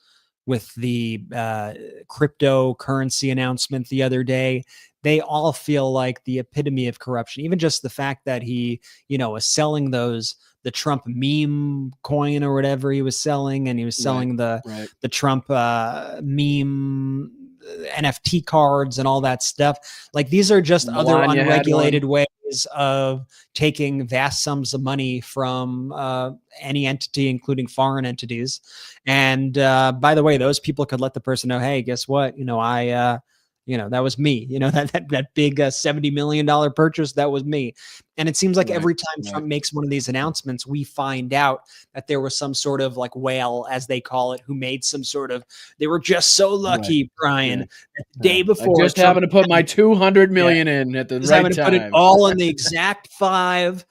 with the cryptocurrency announcement the other day, they all feel like the epitome of corruption. Even just the fact that he, is selling the Trump meme coin or whatever he was selling, and he was selling the Trump meme NFT cards and all that stuff. Like, these are just other unregulated ways of taking vast sums of money from any entity, including foreign entities. And by the way, those people could let the person know, hey, guess what? That was me. That big $70 million purchase, that was me. And it seems like every time Trump makes one of these announcements, we find out that there was some sort of like whale, as they call it, who made some sort of, they were just so lucky, Brian, that the day before. I just happened to put my 200 million in at the right time. Put it all in the exact 5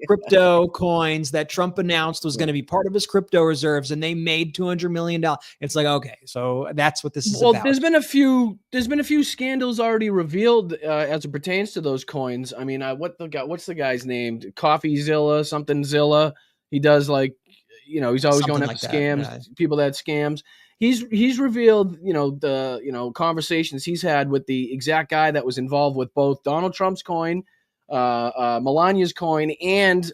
crypto coins that Trump announced was going to be part of his crypto reserves, and they made $200 million. It's like, okay, so that's what this is about. There's been a few scandals already revealed as it pertains to those coins. I mean, what's the guy's name? CoffeeZilla, something Zilla. He does, like, he's always something going after scams, people that scams. He's revealed, the conversations he's had with the exact guy that was involved with both Donald Trump's coin, Melania's coin, and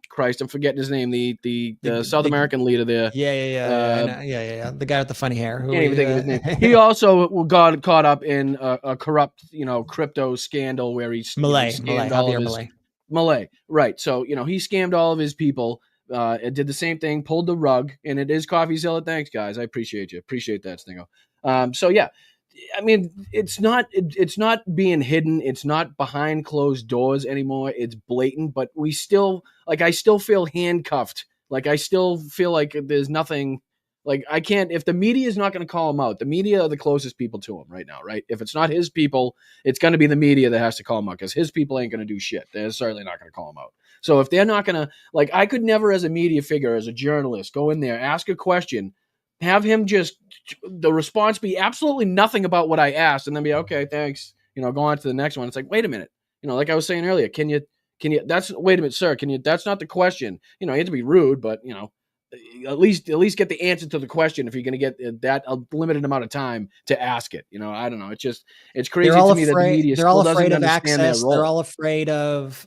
Christ, I'm forgetting his name. The South American leader there. Yeah. The guy with the funny hair. Can't even think of his name. He also got caught up in a corrupt, crypto scandal where he Malay. Right. So, he scammed all of his people. It did the same thing, pulled the rug, and it is CoffeeZilla. Thanks, guys. I appreciate you. Appreciate that, Stingo. So yeah. I mean, it's not being hidden. It's not behind closed doors anymore. It's blatant, but I still feel handcuffed. Like, I still feel like there's nothing, like, I can't, if the media is not going to call him out, the media are the closest people to him right now, right? If it's not his people, it's going to be the media that has to call him out, because his people ain't going to do shit. They're certainly not going to call him out. So if they're not going to, like, I could never, as a media figure, as a journalist, go in there, ask a question, have him just, the response be absolutely nothing about what I asked, and then be, okay, thanks, go on to the next one. It's like, wait a minute, like I was saying earlier, wait a minute, sir, that's not the question. You have to be rude, but at least get the answer to the question if you're going to get that a limited amount of time to ask it. I don't know. It's crazy to me that the media still doesn't understand their role. They're all afraid of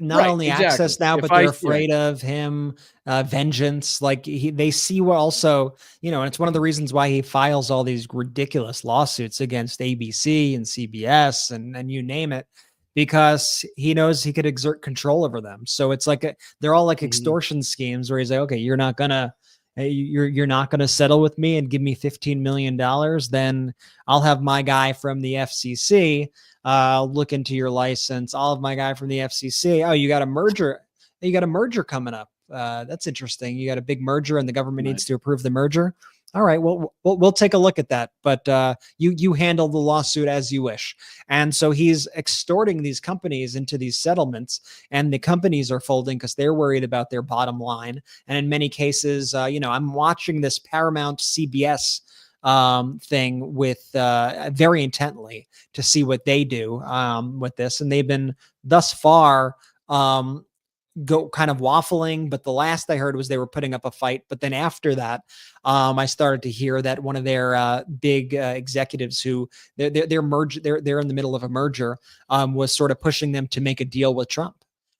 not only access now, but they're afraid of him, vengeance. Like, they see what also, and it's one of the reasons why he files all these ridiculous lawsuits against ABC and CBS and you name it, because he knows he could exert control over them. So it's like they're all like extortion schemes where he's like, okay, you're not gonna settle with me and give me $15 million, then I'll have my guy from the FCC look into your license. I'll have my guy from the FCC. Oh, you got a merger. You got a merger coming up. That's interesting. You got a big merger and the government needs to approve the merger. All right. Well, we'll take a look at that. But you handle the lawsuit as you wish. And so he's extorting these companies into these settlements, and the companies are folding because they're worried about their bottom line. And in many cases, I'm watching this Paramount CBS thing with very intently to see what they do with this, and they've been thus far. Go kind of waffling, but the last I heard was they were putting up a fight. But then after that, I started to hear that one of their big executives, who they're in the middle of a merger, was sort of pushing them to make a deal with Trump.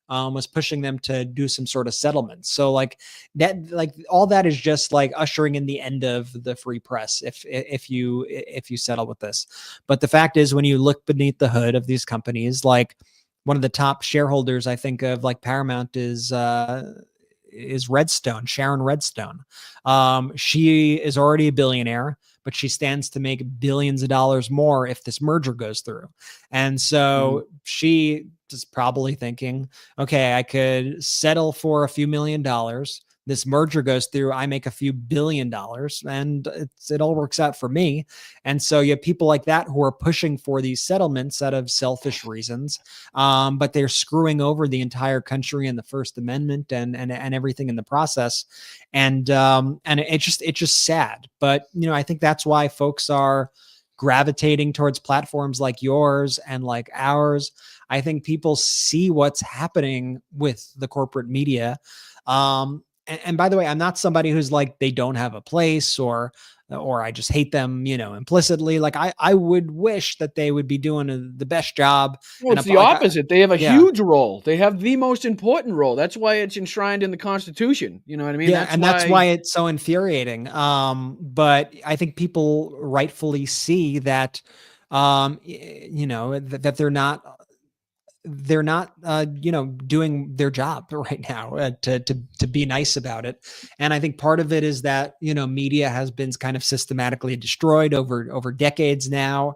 Was pushing them to do some sort of settlement. So like that, like all that is just like ushering in the end of the free press if you settle with this. But the fact is, when you look beneath the hood of these companies, like one of the top shareholders, I think, of like Paramount is Redstone, Sharon Redstone. She is already a billionaire, but she stands to make billions of dollars more if this merger goes through. And so she is probably thinking, okay, I could settle for a few $1,000,000. This merger goes through, I make a few $1 billion, and it all works out for me. And so you have people like that who are pushing for these settlements out of selfish reasons, but they're screwing over the entire country and the First Amendment and everything in the process. And it's just sad. But I think that's why folks are gravitating towards platforms like yours and like ours. I think people see what's happening with the corporate media. And by the way, I'm not somebody who's like, they don't have a place or I just hate them, implicitly. Like I would wish that they would be doing the best job. Well, it's the opposite. They have a huge role. They have the most important role. That's why it's enshrined in the Constitution. You know what I mean? Yeah, that's why it's so infuriating. But I think people rightfully see that, that they're not doing their job right now to be nice about it. And I think part of it is that media has been kind of systematically destroyed over decades now,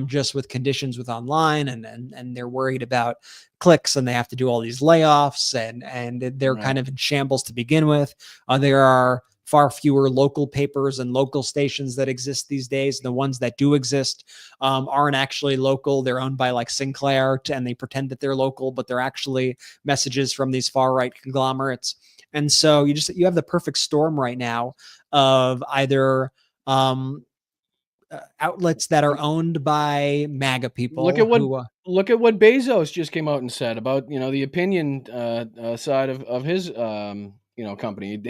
just with conditions with online, and they're worried about clicks, and they have to do all these layoffs, and they're kind of in shambles to begin with. There are far fewer local papers and local stations that exist these days. The ones that do exist aren't actually local. They're owned by like Sinclair, and they pretend that they're local, but they're actually messages from these far right conglomerates. And so you have the perfect storm right now of either outlets that are owned by MAGA people. Look at what Bezos just came out and said about the opinion side of his company.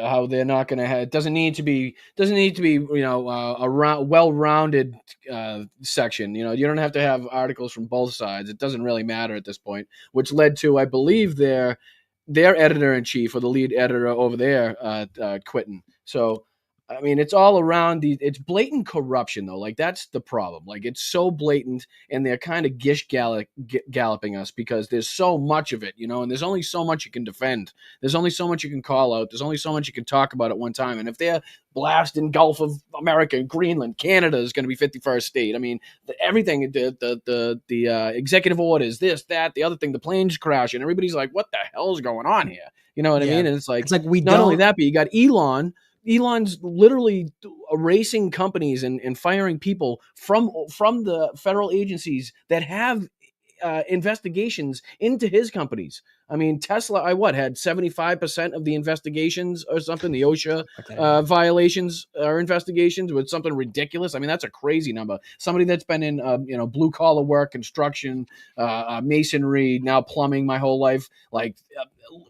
How they're not going to have, it doesn't need to be a well-rounded section. You don't have to have articles from both sides. It doesn't really matter at this point, which led to, I believe, their editor-in-chief or the lead editor over there quitting. So I mean, it's all around it's blatant corruption, though. Like, that's the problem. Like, it's so blatant, and they're kind of galloping us because there's so much of it, and there's only so much you can defend. There's only so much you can call out. There's only so much you can talk about at one time. And if they're blasting Gulf of America, Greenland, Canada is going to be 51st state. I mean, everything, the executive orders, this, that, the other thing, the planes crashing. Everybody's like, what the hell is going on here? You know what I mean? And it's like not only that, but you got Elon's literally erasing companies and firing people from the federal agencies that have investigations into his companies. I mean, Tesla, had 75% of the investigations or something. The OSHA violations or investigations with something ridiculous. I mean, that's a crazy number. Somebody that's been in blue collar work, construction, masonry, now plumbing my whole life. Like,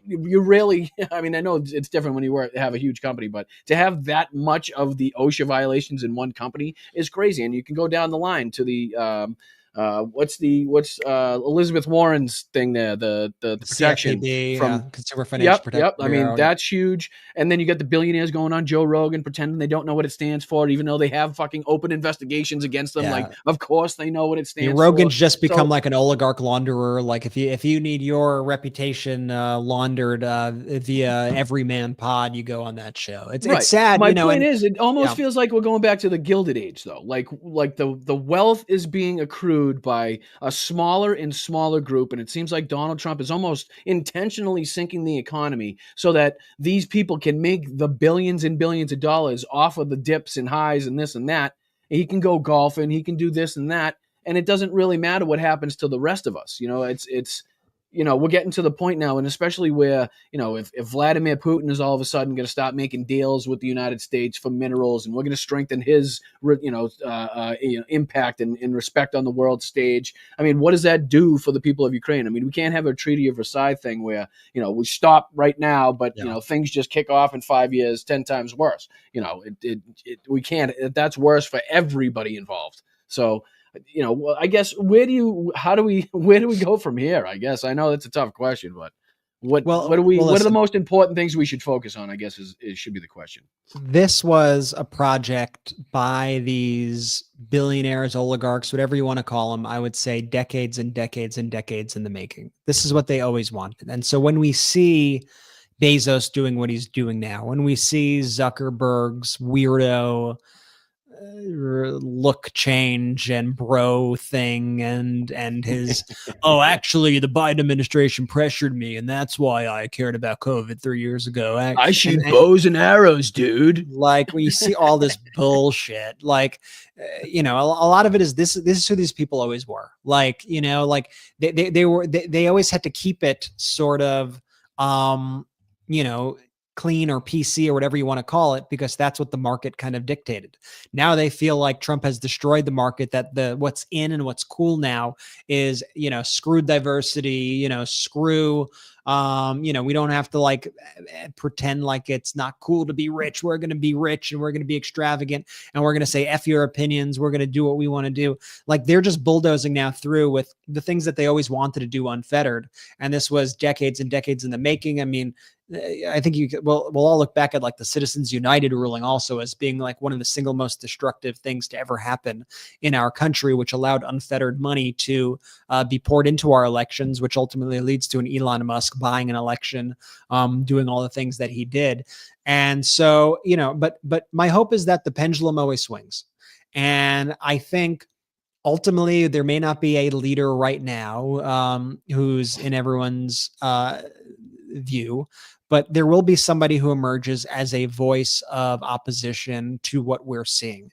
you really, I mean, I know it's different when you have a huge company, but to have that much of the OSHA violations in one company is crazy. And you can go down the line to the what's Elizabeth Warren's thing there, the protection CFPB, from Consumer Financial Protection Bureau. I mean, that's huge. And then you got the billionaires going on Joe Rogan pretending they don't know what it stands for, even though they have fucking open investigations against them. Like, of course they know what it stands for. Rogan's just become like an oligarch launderer. Like, if you need your reputation laundered via Everyman Pod, you go on that show. It's sad. My point is, it almost feels like we're going back to the Gilded Age, though. Like the wealth is being accrued screwed by a smaller and smaller group. And it seems like Donald Trump is almost intentionally sinking the economy so that these people can make the billions and billions of dollars off of the dips and highs and this and that. He can go golfing, he can do this and that. And it doesn't really matter what happens to the rest of us. It's we're getting to the point now, and especially where, if Vladimir Putin is all of a sudden going to stop making deals with the United States for minerals, and we're going to strengthen his, impact and respect on the world stage. I mean, what does that do for the people of Ukraine? I mean, we can't have a Treaty of Versailles thing where, we stop right now, but, things just kick off in 5 years, 10 times worse. We can't. That's worse for everybody involved. So, I guess where do we go from here? I guess I know that's a tough question, but what are the most important things we should focus on? I guess should be the question. This was a project by these billionaires, oligarchs, whatever you want to call them. I would say decades and decades and decades in the making. This is what they always wanted. And so when we see Bezos doing what he's doing now, when we see Zuckerberg's weirdo look change and bro thing and his oh, actually the Biden administration pressured me and that's why I cared about COVID 3 years ago. I shoot bows and arrows, dude. Like when you see all this bullshit, like a lot of it is this is who these people always were. Like, like they always had to keep it sort of clean or PC or whatever you want to call it, because that's what the market kind of dictated. Now they feel like Trump has destroyed the market, that what's in and what's cool now is, screw diversity, screw, we don't have to pretend like it's not cool to be rich. We're going to be rich and we're going to be extravagant and we're going to say, F your opinions. We're going to do what we want to do. Like they're just bulldozing now through with the things that they always wanted to do unfettered. And this was decades and decades in the making. I mean, I think we'll all look back at like the Citizens United ruling also as being like one of the single most destructive things to ever happen in our country, which allowed unfettered money to be poured into our elections, which ultimately leads to an Elon Musk buying an election, doing all the things that he did. And so, but my hope is that the pendulum always swings. And I think ultimately there may not be a leader right now who's in everyone's view, but there will be somebody who emerges as a voice of opposition to what we're seeing.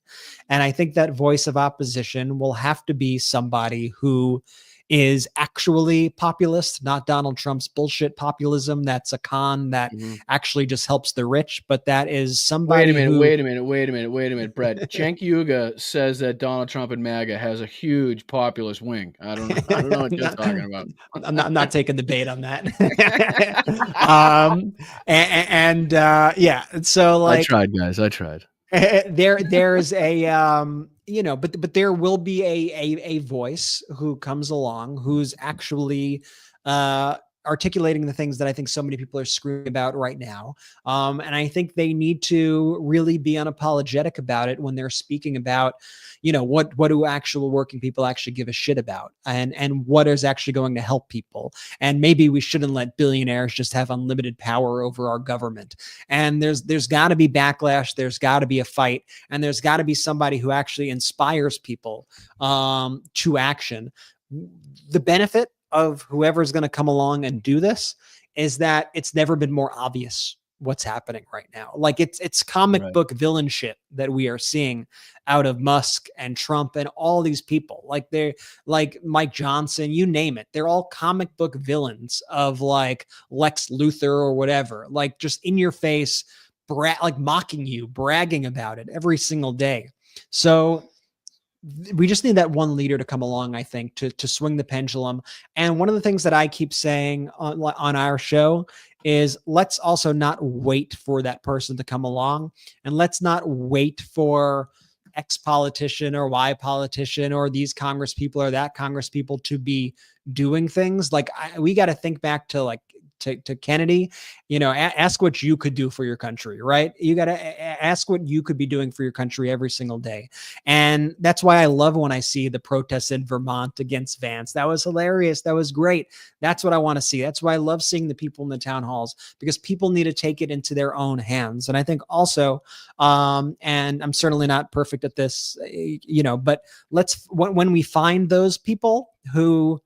And I think that voice of opposition will have to be somebody who is actually populist, not Donald Trump's bullshit populism. That's a con that actually just helps the rich, but that is somebody Wait a minute, Brett. Cenk Uygur says that Donald Trump and MAGA has a huge populist wing. I don't know what you're talking about. I'm not taking the bait on that. So like I tried, guys. I tried. There's a but there will be a voice who comes along who's actually articulating the things that I think so many people are screaming about right now. And I think they need to really be unapologetic about it when they're speaking about, what do actual working people actually give a shit about, and what is actually going to help people. And maybe we shouldn't let billionaires just have unlimited power over our government. And there's got to be backlash. There's got to be a fight, and there's got to be somebody who actually inspires people to action. The benefit of whoever's going to come along and do this is that it's never been more obvious what's happening right now. Like it's comic book villain shit that we are seeing out of Musk and Trump and all these people. Like they're like Mike Johnson, you name it. They're all comic book villains of like Lex Luthor or whatever, like just in your face, like mocking you, bragging about it every single day. So we just need that one leader to come along, I think, to swing the pendulum. And one of the things that I keep saying on our show is let's also not wait for that person to come along, and let's not wait for X politician or Y politician or these Congress people or that Congress people to be doing things. Like we got to think back to like to Kennedy, ask what you could do for your country, right? You got to ask what you could be doing for your country every single day. And that's why I love when I see the protests in Vermont against Vance. That was hilarious. That was great. That's what I want to see. That's why I love seeing the people in the town halls, because people need to take it into their own hands. And I think also, and I'm certainly not perfect at this, but when we find those people who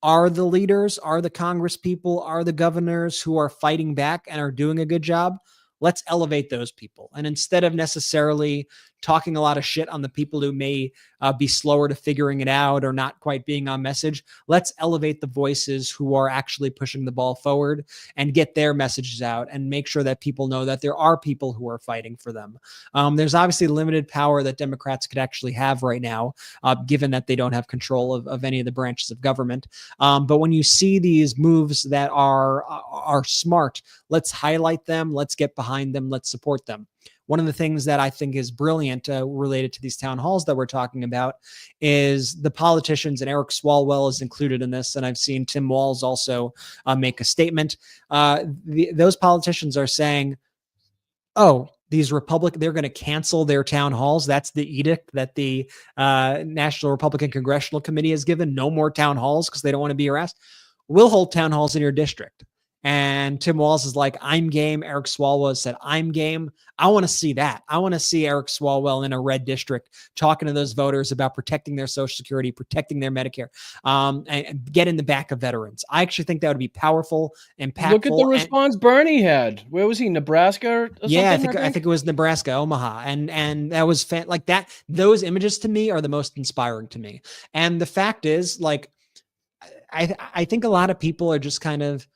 are the leaders, are the Congress people, are the governors who are fighting back and are doing a good job, let's elevate those people. And instead of necessarily talking a lot of shit on the people who may be slower to figuring it out or not quite being on message, let's elevate the voices who are actually pushing the ball forward and get their messages out and make sure that people know that there are people who are fighting for them. There's obviously limited power that Democrats could actually have right now, given that they don't have control of any of the branches of government. But when you see these moves that are smart, let's highlight them, let's get behind them, let's support them. One of the things that I think is brilliant related to these town halls that we're talking about is the politicians, and Eric Swalwell is included in this. And I've seen Tim Walz also make a statement. Those politicians are saying, oh, these they're going to cancel their town halls. That's the edict that the National Republican Congressional Committee has given. No more town halls because they don't want to be harassed. We'll hold town halls in your district. And Tim Walz is like, I'm game. Eric Swalwell said, I'm game. I want to see that. I want to see Eric Swalwell in a red district talking to those voters about protecting their Social Security, protecting their Medicare, and get in the back of veterans. I actually think that would be powerful, impactful. Look at the response Bernie had. Where was he? Nebraska or yeah, I think it was Nebraska, Omaha. And that was like that. Those images to me are the most inspiring to me. And the fact is, like, I think a lot of people are just kind of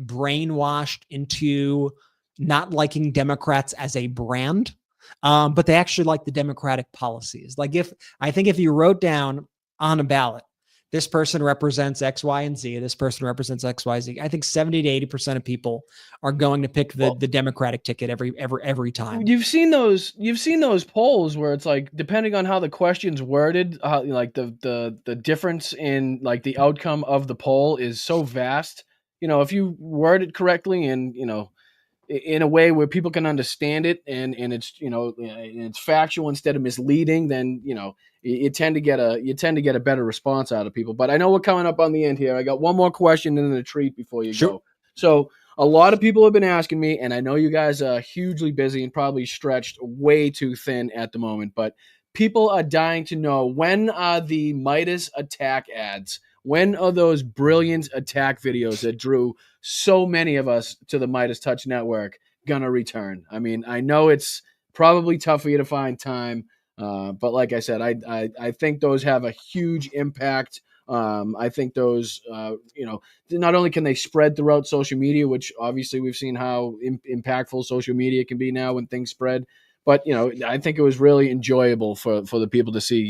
brainwashed into not liking Democrats as a brand, but they actually like the Democratic policies. Like I think if you wrote down on a ballot, this person represents X, Y, and Z, this person represents X, Y, Z, I think 70 to 80% of people are going to pick the Democratic ticket every time. You've seen those polls where it's like, depending on how the question's worded, like the difference in like the outcome of the poll is so vast. If you word it correctly and, in a way where people can understand it and it's, it's factual instead of misleading, then, you tend to get a better response out of people. But I know we're coming up on the end here. I got one more question and then a treat before you go. So a lot of people have been asking me, and I know you guys are hugely busy and probably stretched way too thin at the moment, but people are dying to know, when are the Meidas attack ads? When are those brilliant attack videos that drew so many of us to the MeidasTouch network gonna return? I mean, I know it's probably tough for you to find time, but like I said, I think those have a huge impact. I think those, not only can they spread throughout social media, which obviously we've seen how impactful social media can be now when things spread, but, I think it was really enjoyable for the people to see,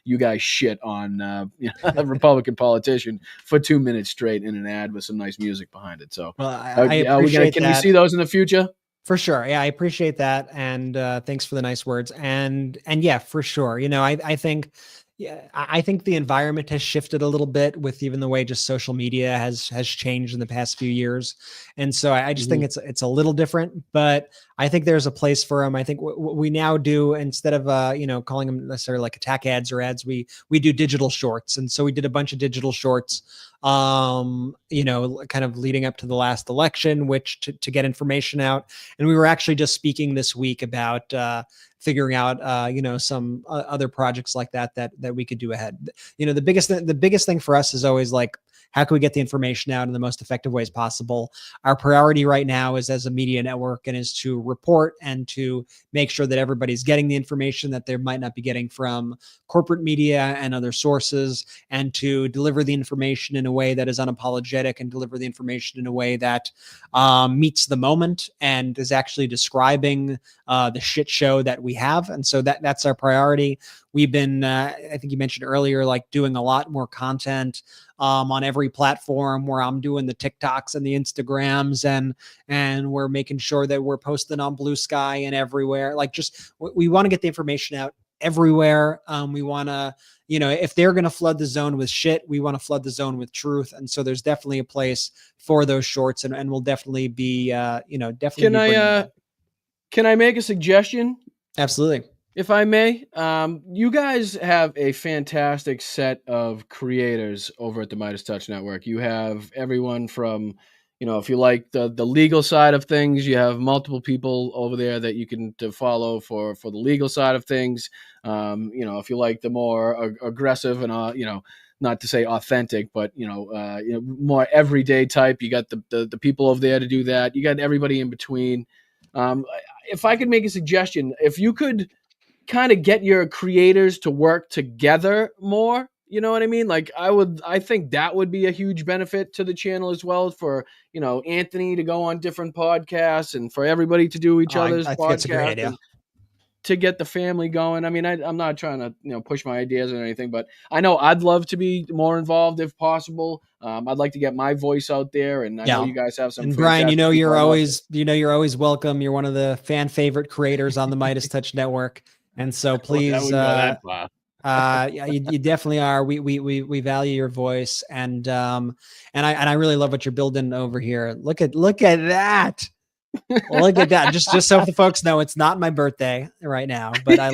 you guys shit on a Republican politician for 2 minutes straight in an ad with some nice music behind it. So I appreciate can we see those in the future? For sure. Yeah, I appreciate that. And thanks for the nice words. And yeah, for sure. I think, I think the environment has shifted a little bit with even the way just social media has changed in the past few years. And so I just think it's a little different, but I think there's a place for them. I think what we now do, instead of, calling them necessarily like attack ads or ads, we do digital shorts. And so we did a bunch of digital shorts, kind of leading up to the last election, which to get information out. And we were actually just speaking this week about, figuring out, some other projects like that we could do ahead. The biggest thing for us is always like, how can we get the information out in the most effective ways possible? Our priority right now is, as a media network, and is to report and to make sure that everybody's getting the information that they might not be getting from corporate media and other sources, and to deliver the information in a way that is unapologetic and deliver the information in a way that meets the moment and is actually describing the shit show that we have. And so that's our priority. We've been, I think you mentioned earlier, like doing a lot more content on every platform, where I'm doing the TikToks and the Instagrams, and we're making sure that we're posting on Blue Sky and everywhere. Like, just, we want to get the information out everywhere. We want to, if they're going to flood the zone with shit, we want to flood the zone with truth. And so there's definitely a place for those shorts, and we'll definitely be, definitely Can be bringing I them. can I make a suggestion? Absolutely. If I may, you guys have a fantastic set of creators over at the Midas Touch Network. You have everyone from, if you like the legal side of things, you have multiple people over there that you can to follow for the legal side of things. If you like the more aggressive and not to say authentic, but more everyday type, you got the people over there to do that. You got everybody in between. If I could make a suggestion, if you could kind of get your creators to work together more, you know what I mean? Like I think that would be a huge benefit to the channel as well, for Anthony to go on different podcasts and for everybody to do each other's I think that's a great podcasts idea. and to get the family going. I mean, I'm not trying to push my ideas or anything, but I know I'd love to be more involved if possible. I'd like to get my voice out there, and I know you guys have some. And Brian, fantastic you're people. you're always welcome. You're one of the fan favorite creators on the Midas Touch Network, and so please, that far. you definitely are. We value your voice, and I really love what you're building over here. Look at that. Look at that. Just so the folks know, it's not my birthday right now, but I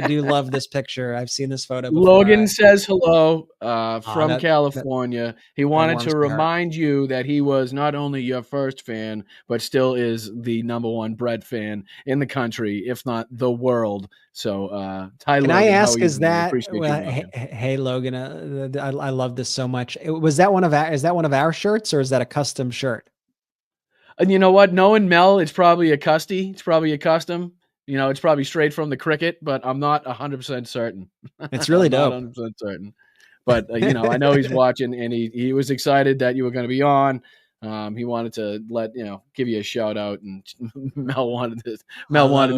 do love this picture. I've seen this photo before. Logan says hello from California. He wanted to remind you that he was not only your first fan, but still is the #1 Brett fan in the country, if not the world. So, Ty, can Logan, I ask, is that, hey Logan, I love this so much. Is that one of our shirts, or is that a custom shirt? And you know what? Knowing Mel, it's probably a custom. It's probably straight from the cricket, but I'm not 100% certain. It's really dope. 100% certain. But, I know he's watching, and he was excited that you were going to be on. He wanted to give you a shout out, and Mel wanted me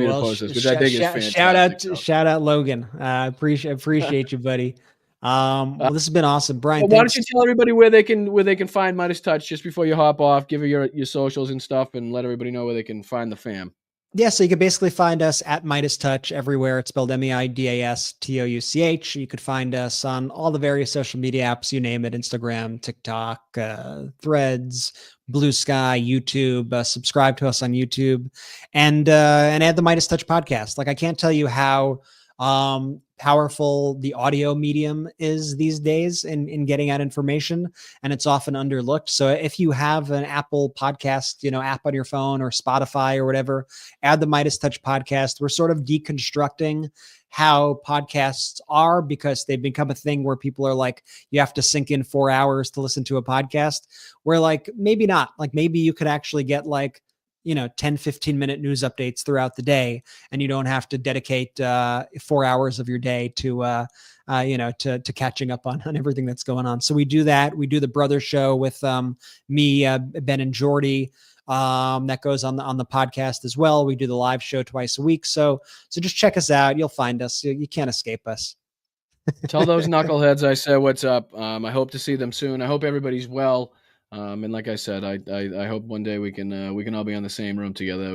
to post this, which I think is fantastic. Shout out Logan. Appreciate you, buddy. Well, this has been awesome, Brian. Well, why don't you tell everybody where they can find Midas Touch just before you hop off? Give her your socials and stuff, and let everybody know where they can find the fam. Yeah, so you can basically find us at Midas Touch everywhere. It's spelled MEIDASTOUCH. You could find us on all the various social media apps, you name it: Instagram, TikTok, Threads, Blue Sky, YouTube. Subscribe to us on YouTube, and add the Midas Touch podcast. Like, I can't tell you how powerful the audio medium is these days in getting out information, and it's often underlooked. So if you have an Apple podcast, app on your phone, or Spotify or whatever, add the Midas Touch podcast. We're sort of deconstructing how podcasts are, because they've become a thing where people are like, you have to sink in 4 hours to listen to a podcast. We're like, maybe not. Like, maybe you could actually get 10, 15-minute news updates throughout the day, and you don't have to dedicate 4 hours of your day to catching up on everything that's going on. So we do that. We do the brother show with me, Ben, and Jordy. That goes on the podcast as well. We do the live show twice a week. So just check us out. You'll find us. You can't escape us. Tell those knuckleheads I said what's up. I hope to see them soon. I hope everybody's well. And like I said, I hope one day we can all be on the same room together. That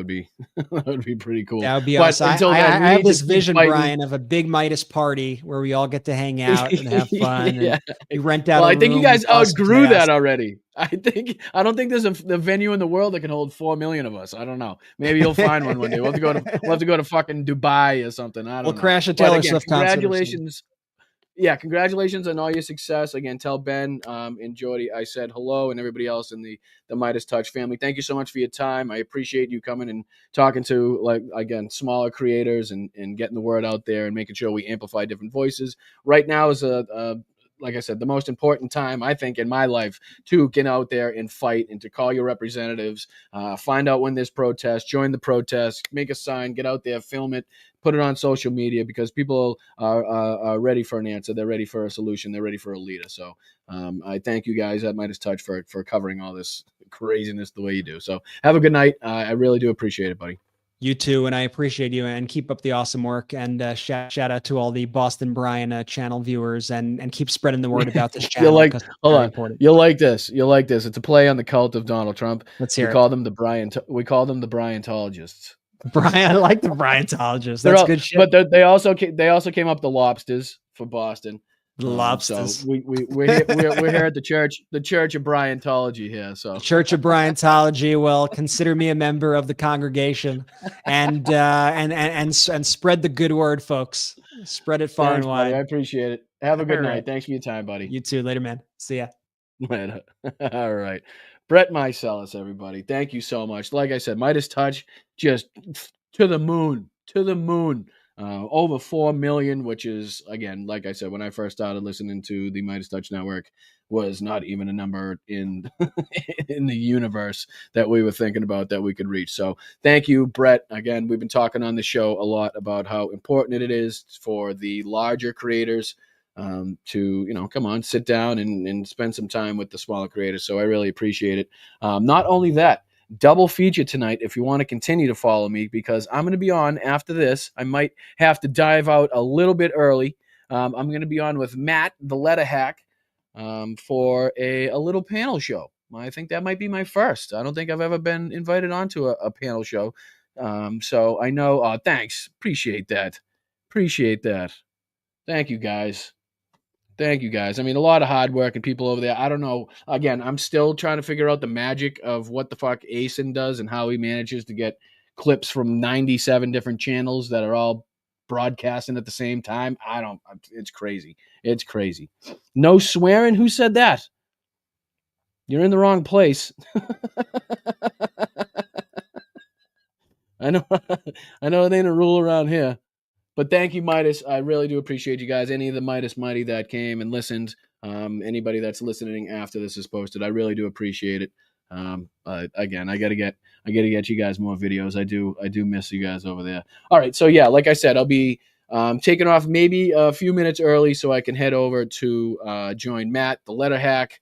would be pretty cool. That would be awesome. I have this vision, Brian, of a big Midas party where we all get to hang out and have fun. Yeah. And we rent out. Well, I think you guys outgrew that already. I don't think there's a venue in the world that can hold 4 million of us. I don't know. Maybe you'll find one day. We'll have to go to fucking Dubai or something. I don't know. We'll crash a Taylor Swift concert. Congratulations. Yeah, congratulations on all your success. Again, tell Ben and Jordy I said hello, and everybody else in the Midas Touch family. Thank you so much for your time. I appreciate you coming and talking to, smaller creators and getting the word out there and making sure we amplify different voices. Right now is like I said, the most important time, I think, in my life to get out there and fight and to call your representatives, find out when there's protests, join the protest, make a sign, get out there, film it, put it on social media, because people are ready for an answer. They're ready for a solution. They're ready for a leader. So I thank you guys at Midas Touch for covering all this craziness the way you do. So have a good night. I really do appreciate it, buddy. You too, and I appreciate you, and keep up the awesome work. And shout out to all the Boston Brian channel viewers, and keep spreading the word about this channel. Hold on, important. You'll like this. You'll like this. It's a play on the cult of Donald Trump. Let's hear it. We call them the Bryantologists. Brian, I like the Bryantologist. That's good shit. But they also came up the lobsters for Boston. The lobsters. So we're here at the Church of Bryantology here. So the Church of Bryantology. Well, consider me a member of the congregation, and spread the good word, folks. Spread it far and wide. Buddy. I appreciate it. Have a good night. Thanks for your time, buddy. You too. Later, man. See ya. Later. All right. Brett MEISELAS, everybody. Thank you so much. Like I said, MeidasTouch, just to the moon. Over 4 million, which is, again, like I said, when I first started listening to the MeidasTouch network, was not even a number in in the universe that we were thinking about that we could reach. So thank you, Brett. Again, we've been talking on the show a lot about how important it is for the larger creators to, come on, sit down and spend some time with the smaller creators. So I really appreciate it. Not only that, double feature tonight if you want to continue to follow me, because I'm going to be on after this. I might have to dive out a little bit early. I'm going to be on with Matt, the letter hack, for a little panel show. I think that might be my first. I don't think I've ever been invited onto a panel show. So I know, thanks. Appreciate that. Thank you, guys. I mean, a lot of hard work and people over there. I don't know. Again, I'm still trying to figure out the magic of what the fuck Asen does and how he manages to get clips from 97 different channels that are all broadcasting at the same time. It's crazy. No swearing. Who said that? You're in the wrong place. I know it ain't a rule around here. But thank you, Meidas. I really do appreciate you guys. Any of the Meidas Mighty that came and listened, anybody that's listening after this is posted, I really do appreciate it. Again, I gotta get you guys more videos. I do miss you guys over there. All right, so yeah, like I said, I'll be taking off maybe a few minutes early so I can head over to join Matt, the letter hack,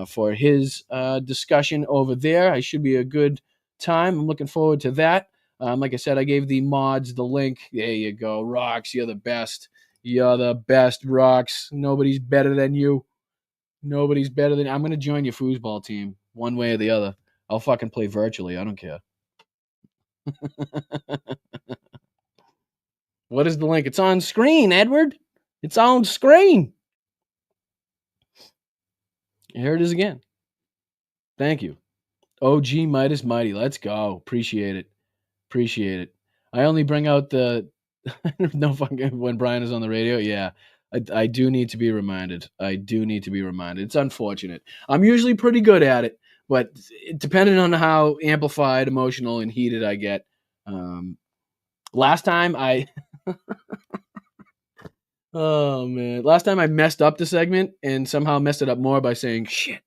for his discussion over there. I should be a good time. I'm looking forward to that. Like I said, I gave the mods the link. There you go. Rocks, you're the best. You're the best, Rocks. Nobody's better than you. I'm going to join your foosball team one way or the other. I'll fucking play virtually. I don't care. What is the link? It's on screen, Edward. It's on screen. Here it is again. Thank you. OG Meidas Mighty. Let's go. Appreciate it. I only bring out the no fucking when Brian is on the radio. Yeah, I do need to be reminded. It's unfortunate. I'm usually pretty good at it, but depending on how amplified, emotional, and heated I get. Last time I messed up the segment and somehow messed it up more by saying shit.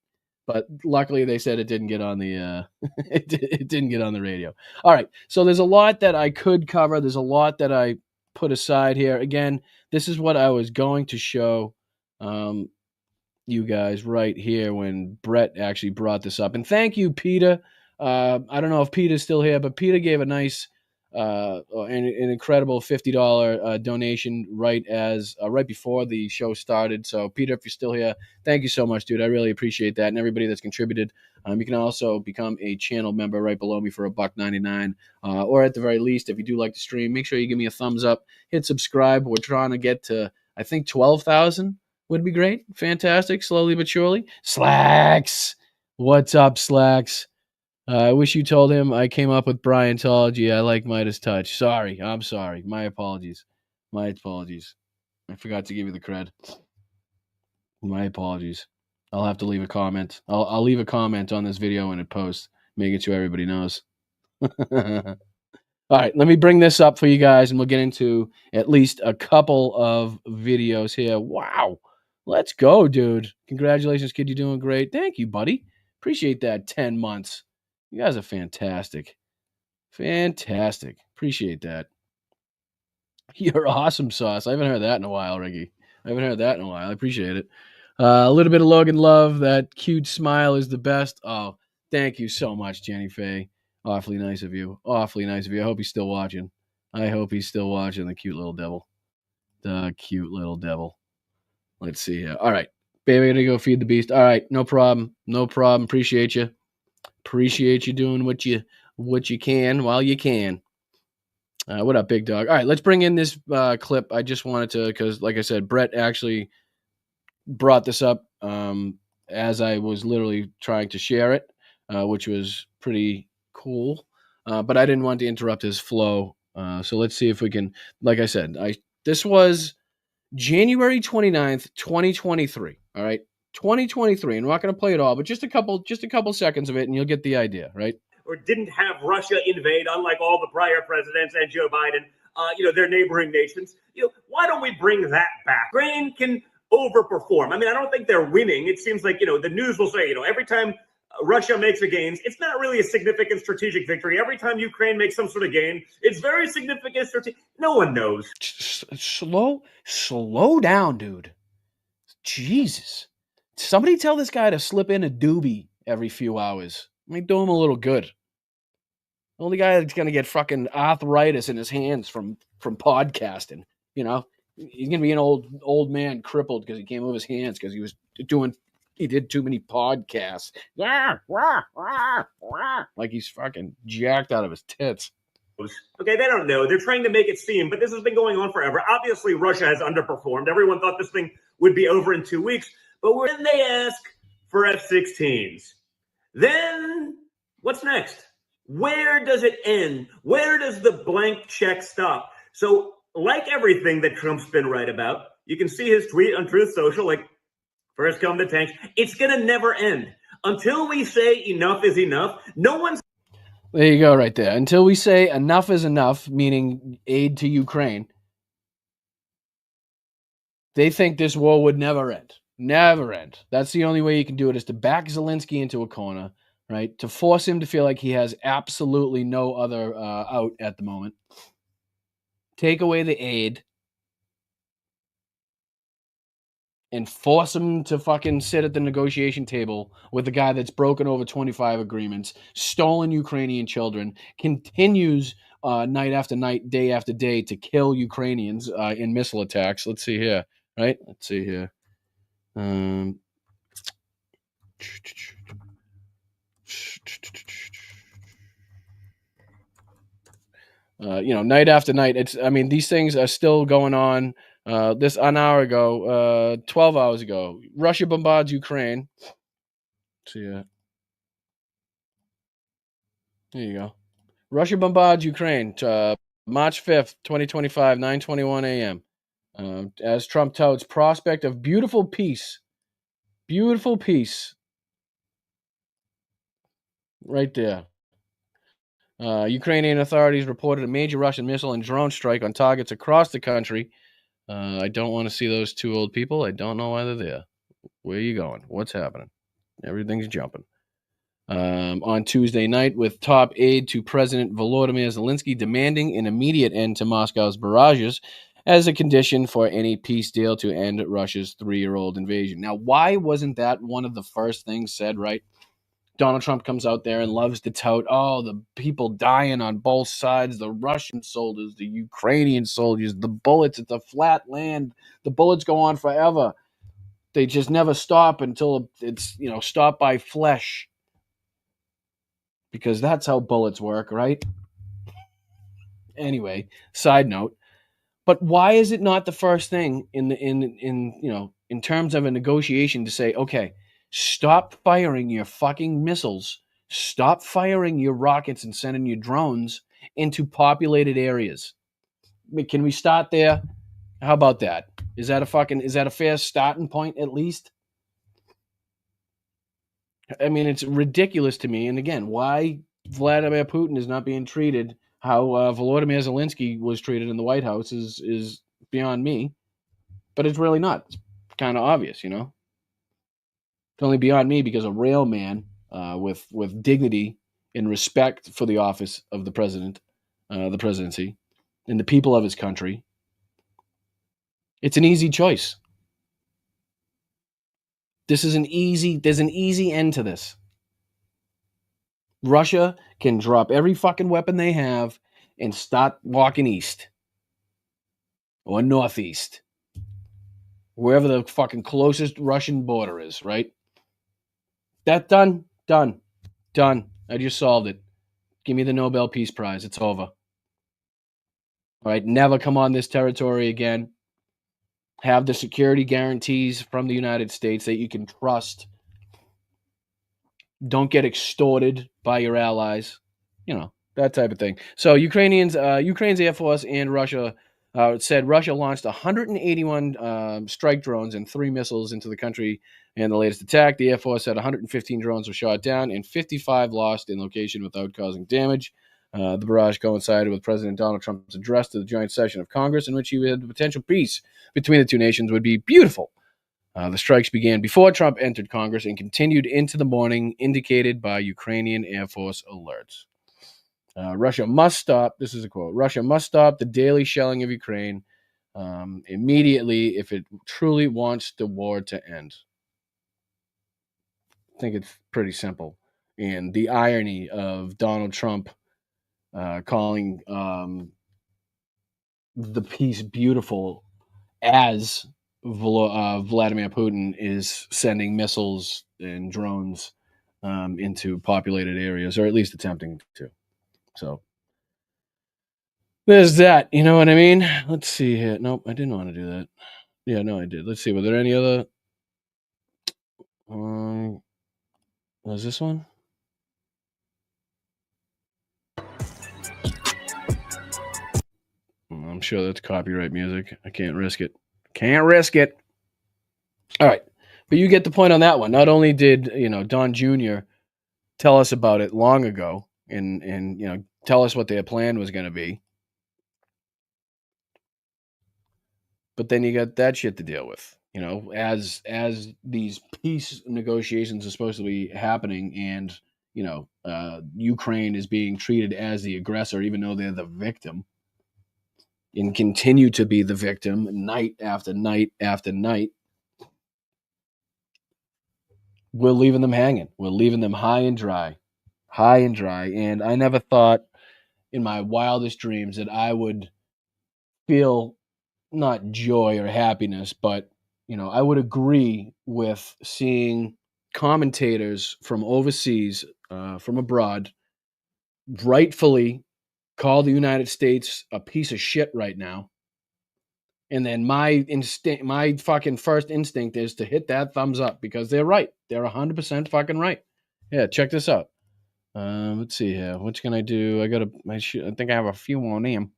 But luckily, they said it didn't get on the it didn't get on the radio. All right, so there's a lot that I could cover. There's a lot that I put aside here. Again, this is what I was going to show you guys right here when Brett actually brought this up. And thank you, Peter. I don't know if Peter's still here, but Peter gave a nice, an incredible $50 donation right before the show started. So, Peter, if you're still here, thank you so much, dude. I really appreciate that, and everybody that's contributed. You can also become a channel member right below me for $1.99, or at the very least, if you do like to stream, make sure you give me a thumbs up, hit subscribe. We're trying to get to, I think, 12,000 would be great. Fantastic, slowly but surely. Slacks, what's up, Slacks? I wish you told him I came up with Bryantology. I like MeidasTouch. Sorry. I'm sorry. My apologies. I forgot to give you the cred. My apologies. I'll have to leave a comment. I'll leave a comment on this video when it posts, making sure everybody knows. All right, let me bring this up for you guys, and we'll get into at least a couple of videos here. Wow. Let's go, dude. Congratulations, kid. You're doing great. Thank you, buddy. Appreciate that. 10 months. You guys are fantastic. Appreciate that. You're awesome, Sauce. I haven't heard that in a while, Ricky. I appreciate it. A little bit of Logan love. That cute smile is the best. Oh, thank you so much, Jenny Faye. Awfully nice of you. I hope he's still watching. The cute little devil. Let's see here. All right. Baby, I gotta go feed the beast. All right. No problem. Appreciate you. Appreciate you doing what you can while you can. What up, big dog? All right, let's bring in this clip. I just wanted to, because like I said, Brett actually brought this up as I was literally trying to share it, which was pretty cool. But I didn't want to interrupt his flow. So let's see if we can, like I said, this was January 29th, 2023. All right. 2023. And we're not going to play it all, but just a couple seconds of it and you'll get the idea, right? Or didn't have Russia invade, unlike all the prior presidents and Joe Biden, their neighboring nations. Why don't we bring that back? Ukraine can overperform. I mean, I don't think they're winning. It seems like, the news will say, every time Russia makes a gain, it's not really a significant strategic victory. Every time Ukraine makes some sort of gain, it's very significant strategic. No one knows. Slow down, dude. Jesus. Somebody tell this guy to slip in a doobie every few hours. Might do him a little good. The only guy that's gonna get fucking arthritis in his hands from podcasting. He's gonna be an old man crippled because he can't move his hands because he did too many podcasts. Like he's fucking jacked out of his tits. Okay, they don't know. They're trying to make it seem, but this has been going on forever. Obviously, Russia has underperformed. Everyone thought this thing would be over in 2 weeks, but when they ask for F-16s, then what's next? Where does it end? Where does the blank check stop? So, like everything that Trump's been right about, you can see his tweet on Truth Social, like, first come the tanks. It's going to never end. Until we say enough is enough, no one's... There you go right there. Until we say enough is enough, meaning aid to Ukraine, they think this war would never end. Never end. That's the only way you can do it, is to back Zelensky into a corner, right? To force him to feel like he has absolutely no other out at the moment. Take away the aid and force him to fucking sit at the negotiation table with the guy that's broken over 25 agreements, stolen Ukrainian children, continues night after night, day after day to kill Ukrainians in missile attacks. Let's see here, right? Let's see here. Night after night. These things are still going on. This an hour ago, 12 hours ago, Russia bombards Ukraine. See ya. There you go. Russia bombards Ukraine. March 5th, 2025, 9:21 a.m. As Trump touts prospect of beautiful peace. Beautiful peace. Right there. Ukrainian authorities reported a major Russian missile and drone strike on targets across the country. I don't want to see those two old people. I don't know why they're there. Where are you going? What's happening? Everything's jumping. On Tuesday night, with top aide to President Volodymyr Zelensky demanding an immediate end to Moscow's barrages as a condition for any peace deal to end Russia's 3-year-old invasion. Now, why wasn't that one of the first things said, right? Donald Trump comes out there and loves to tout, the people dying on both sides, the Russian soldiers, the Ukrainian soldiers, the bullets, it's a flat land, the bullets go on forever. They just never stop until it's, stopped by flesh. Because that's how bullets work, right? Anyway, side note. But why is it not the first thing in terms of a negotiation to say, okay, stop firing your fucking missiles, stop firing your rockets and sending your drones into populated areas? Can we start there? How about that? Is that a fair starting point at least? It's ridiculous to me. And again, why Vladimir Putin is not being treated how Volodymyr Zelensky was treated in the White House is beyond me. But it's really not. It's kind of obvious, It's only beyond me because a real man with dignity and respect for the office of the president, the presidency, and the people of his country, it's an easy choice. There's an easy end to this. Russia can drop every fucking weapon they have and start walking east or northeast, wherever the fucking closest Russian border is, right? That done. I just solved it. Give me the Nobel Peace Prize. It's over. right? Never come on this territory again. Have the security guarantees from the United States that you can trust. Don't get extorted by your allies. That type of thing. So Ukraine's Air Force and Russia said Russia launched 181 strike drones and 3 missiles into the country in the latest attack. The Air Force said 115 drones were shot down and 55 lost in location without causing damage. The barrage coincided with President Donald Trump's address to the joint session of Congress, in which he said the potential peace between the two nations would be beautiful. The strikes began before Trump entered Congress and continued into the morning, indicated by Ukrainian Air Force alerts. Russia must stop, this is a quote, Russia must stop the daily shelling of Ukraine immediately if it truly wants the war to end. I think it's pretty simple. And the irony of Donald Trump calling the peace beautiful as Vladimir Putin is sending missiles and drones into populated areas, or at least attempting to. So there's that. You know what I mean? Let's see here. Nope, I didn't want to do that. Yeah, no, I did. Let's see. Were there any other? Was this one? I'm sure that's copyright music. I can't risk it. Can't risk it. All right. But you get the point on that one. Not only did, Don Jr. tell us about it long ago and tell us what their plan was going to be, but then you got that shit to deal with, as these peace negotiations are supposed to be happening and, Ukraine is being treated as the aggressor, even though they're the victim, and continue to be the victim night after night after night. We're leaving them hanging. We're leaving them high and dry. And I never thought in my wildest dreams that I would feel not joy or happiness, but, I would agree with seeing commentators from overseas, from abroad, rightfully call the United States a piece of shit right now. And then my fucking first instinct is to hit that thumbs up because they're right. They're 100% fucking right. Yeah, check this out. Let's see here. What can I do? I think I have a few on him.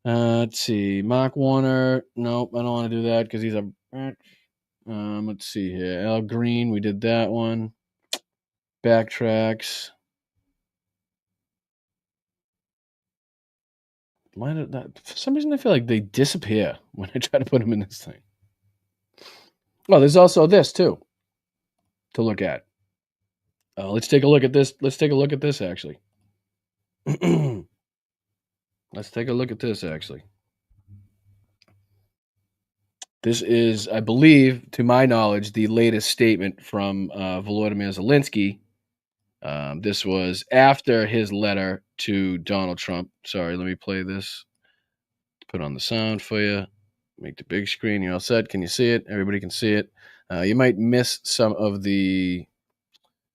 Let's see. Mark Warner. Nope, I don't want to do that because he's a. Let's see here. Al Green. We did that one. Backtracks. Why did that? For some reason, I feel like they disappear when I try to put them in this thing. Oh, there's also this too to look at. Let's take a look at this. Let's take a look at this actually. Let's take a look at this actually. This is, I believe, to my knowledge, the latest statement from Volodymyr Zelensky. This was after his letter to Donald Trump. Sorry, let me play this. Put on the sound for you. Make the big screen. You're all set. Can you see it? Everybody can see it. You might miss some of the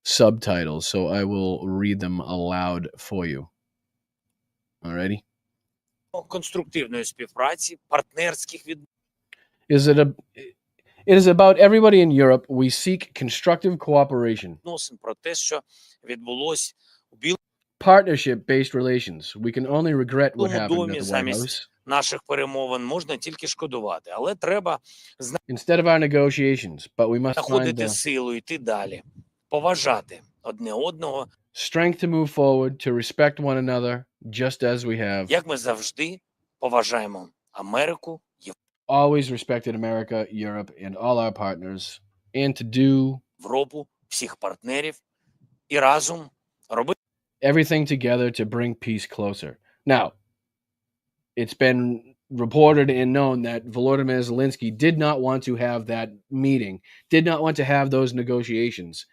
subtitles, so I will read them aloud for you. Alrighty? Конструктивної співпраці, партнерських It is about everybody in Europe. We seek constructive cooperation. відносин про те, що відбулось у Partnership-based relations. We can only regret what Білому happened домі at the White House. замість наших перемовин можна тільки шкодувати, але треба Instead of our negotiations, but we must find знаходити the силу, йти далі, поважати одне одного, strength to move forward, to respect one another, just as we have як ми завжди поважаємо Америку, always respected America, Europe, and all our partners, and to do Європу, всіх партнерів і разом робити everything together to bring peace closer. Now, it's been reported and known that Volodymyr Zelensky did not want to have that meeting, did not want to have those negotiations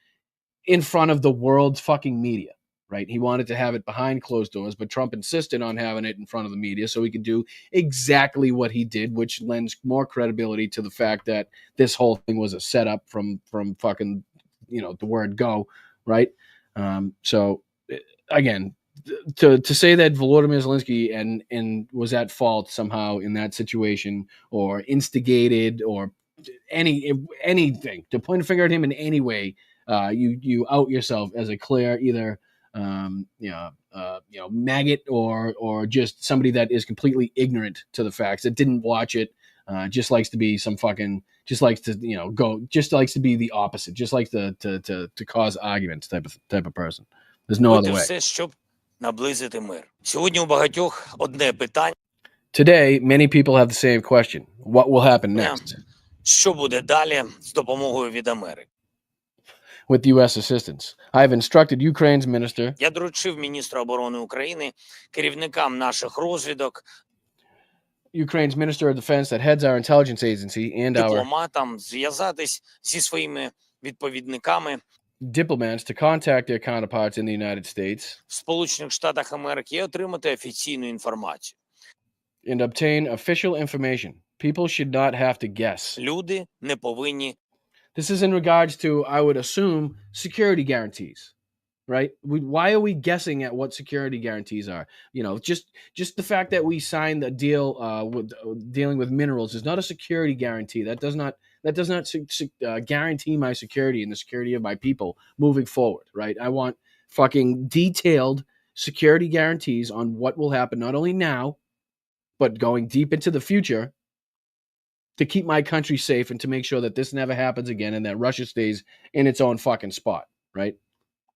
in front of the world's fucking media, right? He wanted to have it behind closed doors, but Trump insisted on having it in front of the media so he could do exactly what he did, which lends more credibility to the fact that this whole thing was a setup from fucking, the word go, right? So again, to say that Volodymyr Zelensky and was at fault somehow in that situation, or instigated, or anything, to point a finger at him in any way, you out yourself as a clear either maggot, or just somebody that is completely ignorant to the facts, that didn't watch it, just likes to be just likes to be the opposite, just likes to cause arguments type of person. There's no other way. все, щоб наблизити мир. Сьогодні у багатьох одне питання. Today, many people have the same question. What will happen next? Що буде далі з допомогою від Америки? With U.S. assistance. I have instructed Ukraine's minister. Я доручив міністру оборони України, керівникам наших розвідок, Ukraine's Minister of Defense that heads our intelligence agency and our дипломатам зв'язатись зі своїми відповідниками diplomats to contact their counterparts in the United States в Сполучених Штатах Америки і отримати офіційну інформацію. and obtain official information. People should not have to guess. Люди не повинні. This is in regards to, I would assume, security guarantees, right? Why are we guessing at what security guarantees are? Just the fact that we signed a deal with dealing with minerals is not a security guarantee. That does not guarantee my security and the security of my people moving forward, right? I want fucking detailed security guarantees on what will happen, not only now, but going deep into the future, to keep my country safe and to make sure that this never happens again and that Russia stays in its own fucking spot, right?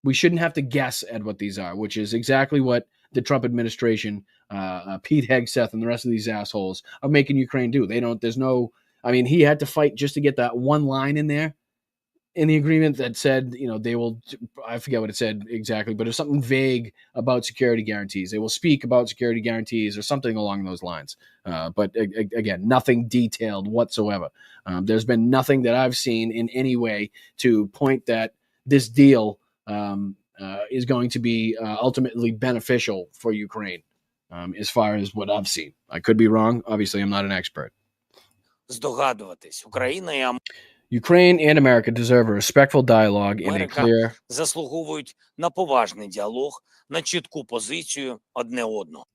We shouldn't have to guess at what these are, which is exactly what the Trump administration, Pete Hegseth and the rest of these assholes are making Ukraine do. He had to fight just to get that one line in there in the agreement that said, they will, I forget what it said exactly, but it was something vague about security guarantees. They will speak about security guarantees or something along those lines. But again, nothing detailed whatsoever. There's been nothing that I've seen in any way to point that this deal is going to be ultimately beneficial for Ukraine, as far as what I've seen. I could be wrong. Obviously, I'm not an expert. Здогадуватись. Україна і Ukraine and America deserve a respectful dialogue and a clear. Заслуговують на поважний діалог, на чітку позицію одне одного.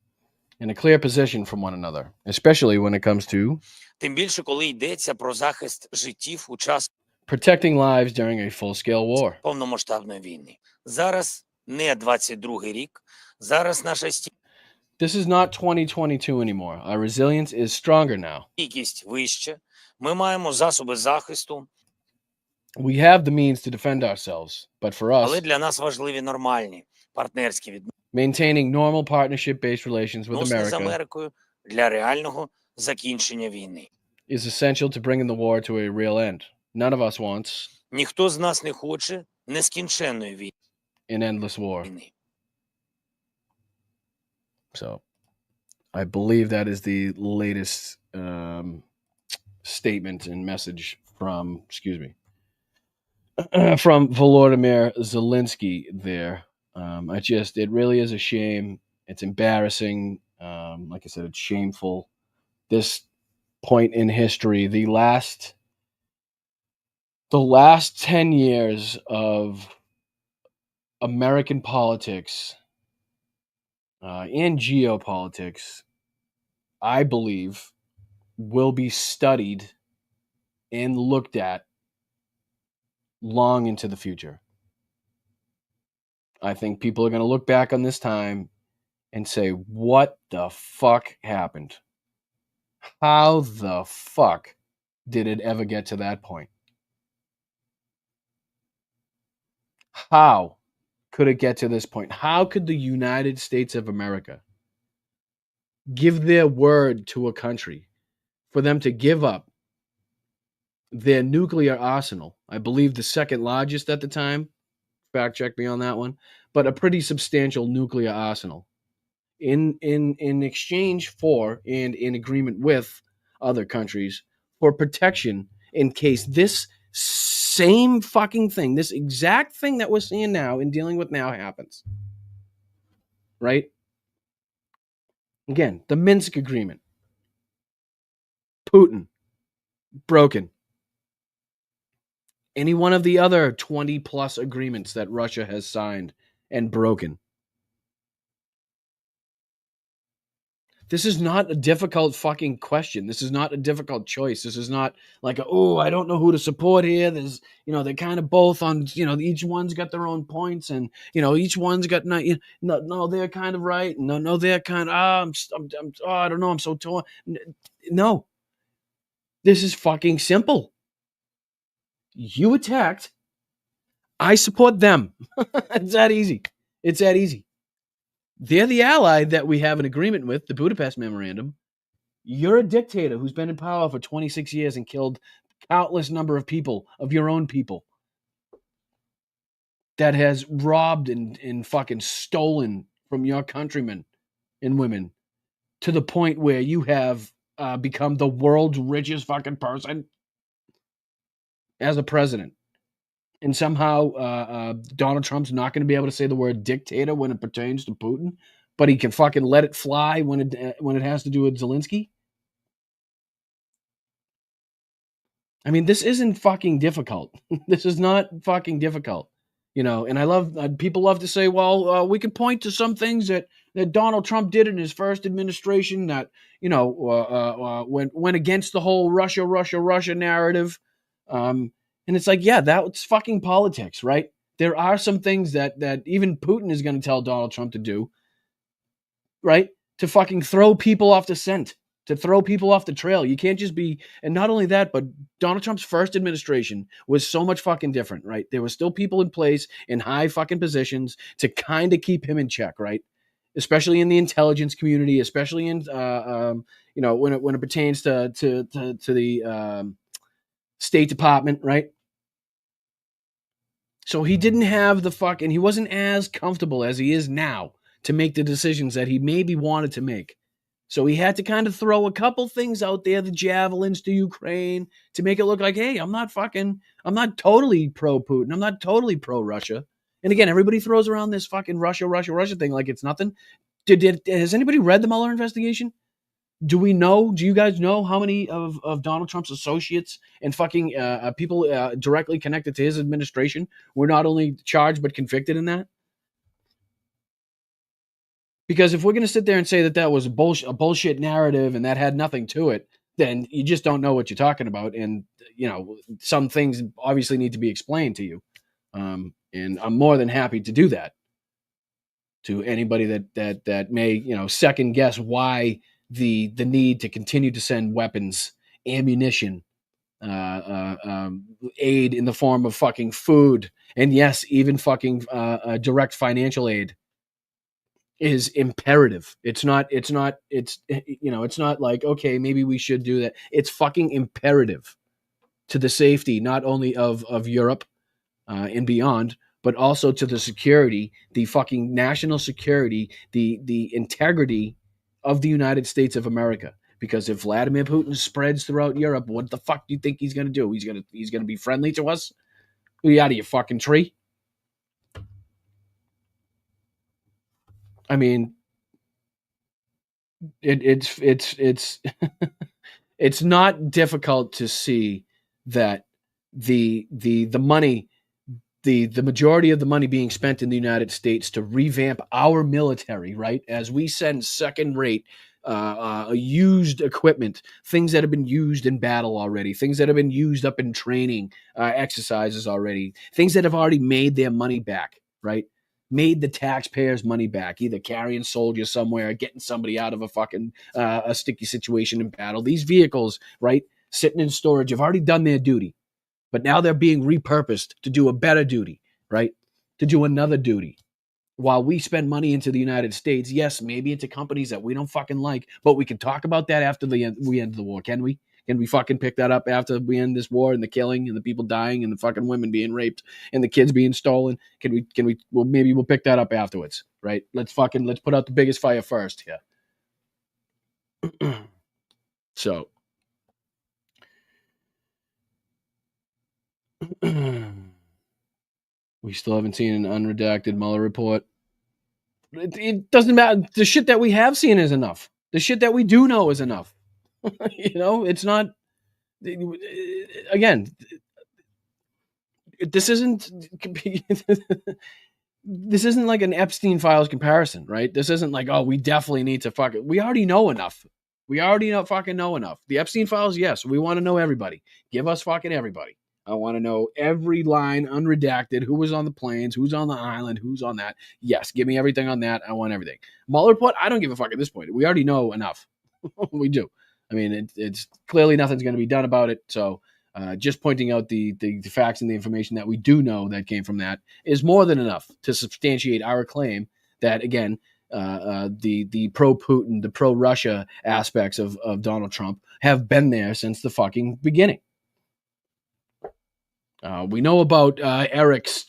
And a clear position from one another, especially when it comes to Тим більше, коли йдеться про захист життів у час protecting lives during a full-scale war. повномасштабної війни. Зараз не 22-й рік, зараз наша This is not 2022 anymore. Our resilience is stronger now. стійкість вища, ми маємо засоби захисту. We have the means to defend ourselves, but for Але us, для нас важливі нормальні партнерські відносини maintaining normal partnership-based relations with з America Америкою для реального закінчення війни. is essential to bringing the war to a real end. None of us wants Ніхто з нас не хоче нескінченної an endless war. війни. So I believe that is the latest statement and message from, from Volodymyr Zelensky there. It really is a shame. It's embarrassing. Like I said, it's shameful. This point in history, the last 10 years of American politics and geopolitics, I believe, will be studied and looked at long into the future. I think people are going to look back on this time and say, what the fuck happened? How the fuck did it ever get to that point? How could it get to this point? How could the United States of America give their word to a country for them to give up their nuclear arsenal? I believe the second largest at the time. Fact check me on that one. But a pretty substantial nuclear arsenal in exchange for and in agreement with other countries for protection in case this same fucking thing, this exact thing that we're seeing now and dealing with now happens. Right? Again, the Minsk agreement. Putin. Broken. Any one of the other 20 plus agreements that Russia has signed and broken. This is not a difficult fucking question. This is not a difficult choice. This is not like, oh, I don't know who to support here. There's, they're kind of both on, each one's got their own points, and each one's got no, they're kind of right. No, they're kind of, I don't know. I'm so torn. No, this is fucking simple. You attacked. I support them. It's that easy. It's that easy. They're the ally that we have an agreement with, the Budapest Memorandum. You're a dictator who's been in power for 26 years and killed countless number of people, of your own people, that has robbed and fucking stolen from your countrymen and women to the point where you have become the world's richest fucking person as a president. And somehow Donald Trump's not going to be able to say the word dictator when it pertains to Putin, but he can fucking let it fly when it has to do with Zelensky. I mean, this isn't fucking difficult. This is not fucking difficult, And I love people love to say, well, we can point to some things that Donald Trump did in his first administration that went against the whole Russia narrative. And it's like, yeah, that's fucking politics, right? There are some things that even Putin is going to tell Donald Trump to do, right? To fucking throw people off the scent, to throw people off the trail. You can't just be, and not only that, but Donald Trump's first administration was so much fucking different, right? There were still people in place in high fucking positions to kind of keep him in check, right? Especially in the intelligence community, especially in, when it pertains to the State Department, right? So he didn't have he wasn't as comfortable as he is now to make the decisions that he maybe wanted to make. So he had to kind of throw a couple things out there, the javelins to Ukraine, to make it look like, hey, I'm not totally pro-Putin. I'm not totally pro-Russia. And again, everybody throws around this fucking Russia thing like it's nothing. Has anybody read the Mueller investigation? Do you guys know how many of Donald Trump's associates and fucking people directly connected to his administration were not only charged but convicted in that? Because if we're going to sit there and say that was a bullshit narrative and that had nothing to it, then you just don't know what you're talking about. And, some things obviously need to be explained to you. And I'm more than happy to do that to anybody that may, second guess why the need to continue to send weapons, ammunition, aid in the form of fucking food, and yes, even fucking direct financial aid is imperative. It's not like, okay, maybe we should do that. It's fucking imperative to the safety, not only of Europe and beyond, but also to the security, the fucking national security, the integrity of the United States of America. Because if Vladimir Putin spreads throughout Europe, what the fuck do you think he's going to do? He's going to be friendly to us? Are you out of your fucking tree? I mean, it's it's not difficult to see that the money, the majority of the money being spent in the United States to revamp our military, right? As we send second-rate, used equipment, things that have been used in battle already, things that have been used up in training exercises already, things that have already made their money back, right? Made the taxpayers' money back, either carrying soldiers somewhere, getting somebody out of a fucking a sticky situation in battle. These vehicles, right, sitting in storage, have already done their duty. But now they're being repurposed to do a better duty, right? To do another duty. While we spend money into the United States, yes, maybe into companies that we don't fucking like, but we can talk about that after we end the war, can we? Can we fucking pick that up after we end this war and the killing and the people dying and the fucking women being raped and the kids being stolen? Can we, well, maybe we'll pick that up afterwards, right? Let's put out the biggest fire first here. So. We still haven't seen an unredacted Mueller report. It doesn't matter. The shit that we have seen is enough. The shit that we do know is enough. It's not. Again, this isn't. this isn't like an Epstein Files comparison, right? This isn't like, oh, we definitely need to fuck it. We already know enough. We already fucking know enough. The Epstein Files, yes, we want to know everybody. Give us fucking everybody. I want to know every line unredacted, who was on the planes, who's on the island, who's on that. Yes, give me everything on that. I want everything. Mueller report, I don't give a fuck at this point. We already know enough. We do. I mean, it's clearly nothing's going to be done about it. So just pointing out the facts and the information that we do know that came from that is more than enough to substantiate our claim that, again, the pro-Putin, the pro-Russia aspects of Donald Trump have been there since the fucking beginning. We know about Eric's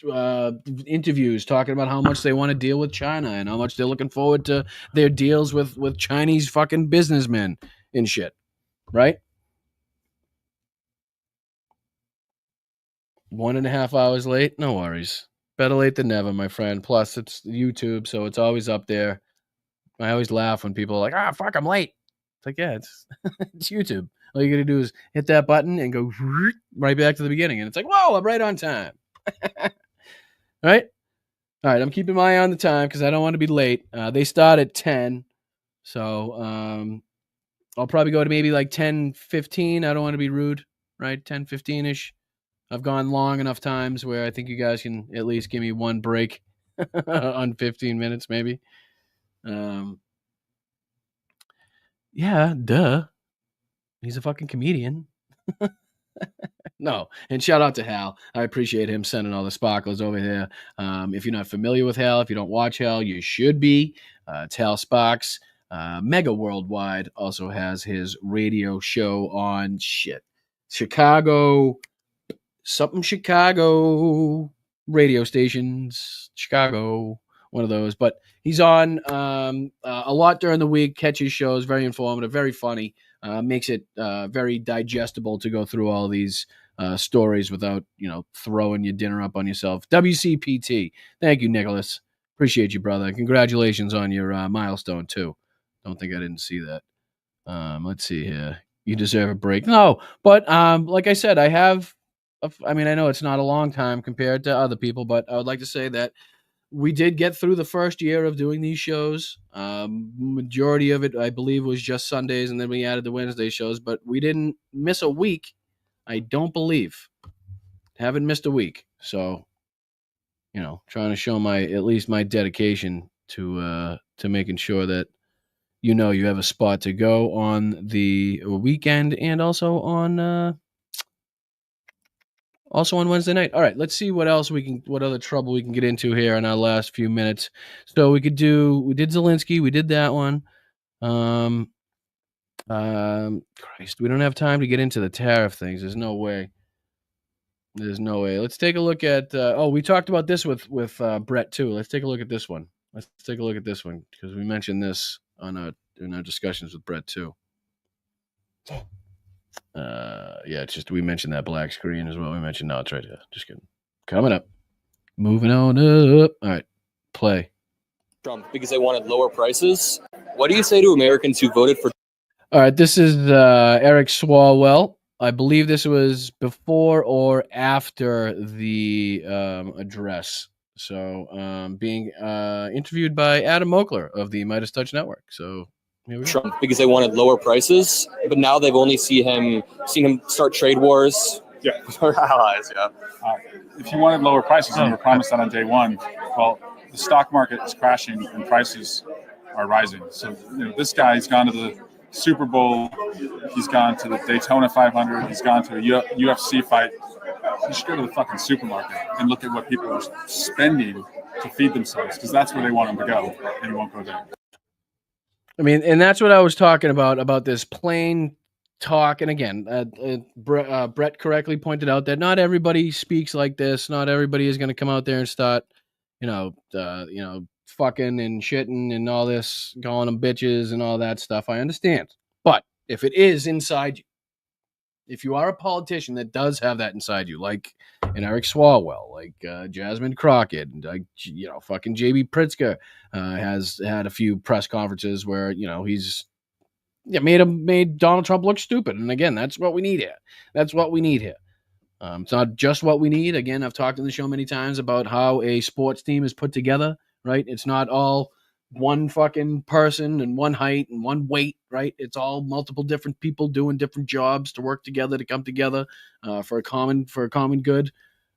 interviews talking about how much they want to deal with China and how much they're looking forward to their deals with Chinese fucking businessmen and shit, right? 1.5 hours late, no worries. Better late than never, my friend. Plus, it's YouTube, so it's always up there. I always laugh when people are like, fuck, I'm late. It's like, yeah, it's it's YouTube. All you got to do is hit that button and go right back to the beginning. And it's like, whoa, I'm right on time. Right? All right, I'm keeping my eye on the time because I don't want to be late. They start at 10. So I'll probably go to maybe like 10:15. I don't want to be rude, right? 10:15-ish. I've gone long enough times where I think you guys can at least give me one break on 15 minutes, maybe. Yeah, duh. He's a fucking comedian. No, and shout out to Hal. I appreciate him sending all the sparklers over here. If you're not familiar with Hal, if you don't watch Hal, you should be. It's Hal Sparks. Mega Worldwide also has his radio show on Chicago radio stations. Chicago, one of those. But he's on a lot during the week. Catches shows, very informative, very funny. Makes it very digestible to go through all these stories without, throwing your dinner up on yourself. WCPT. Thank you, Nicholas. Appreciate you, brother. Congratulations on your milestone, too. Don't think I didn't see that. Let's see here. You deserve a break. No, but like I said, I have, I know it's not a long time compared to other people, but I would like to say that we did get through the first year of doing these shows. Majority of it, I believe, was just Sundays, and then we added the Wednesday shows, but we didn't miss a week. I don't believe. Haven't missed a week. So, trying to show at least my dedication to making sure that you have a spot to go on the weekend and also on Wednesday night. All right, let's see what other trouble we can get into here in our last few minutes. So we did Zelensky, we did that one. Christ, we don't have time to get into the tariff things. There's no way. Let's take a look at. We talked about this with Brett too. Let's take a look at this one. Because we mentioned this in our discussions with Brett too. It's just we mentioned that black screen as well. We mentioned it's right here. Just kidding. Coming up. Moving on up. All right. Play. Trump because they wanted lower prices. What do you say to Americans who voted for? All right. This is Eric Swalwell. I believe this was before or after the address. So being interviewed by Adam Mokler of the MeidasTouch's network. So Trump because they wanted lower prices, but now they've only seen him start trade wars. Yeah, with our allies. Yeah. If you wanted lower prices and you were promised that on day one, well, the stock market is crashing and prices are rising. So this guy's gone to the Super Bowl, he's gone to the Daytona 500, he's gone to a UFC fight. You should go to the fucking supermarket and look at what people are spending to feed themselves, because that's where they want them to go, and you won't go there. And that's what I was talking about this plain talk. And again, Brett correctly pointed out that not everybody speaks like this. Not everybody is going to come out there and start, fucking and shitting and all this, calling them bitches and all that stuff. I understand. But if it is inside you, if you are a politician that does have that inside you, like an Eric Swalwell, like Jasmine Crockett, and fucking J.B. Pritzker has had a few press conferences where he's made Donald Trump look stupid. And again, that's what we need here. It's not just what we need. Again, I've talked on the show many times about how a sports team is put together, right? It's not all one fucking person and one height and one weight, right? It's all multiple different people doing different jobs to work together, to come together for a common good.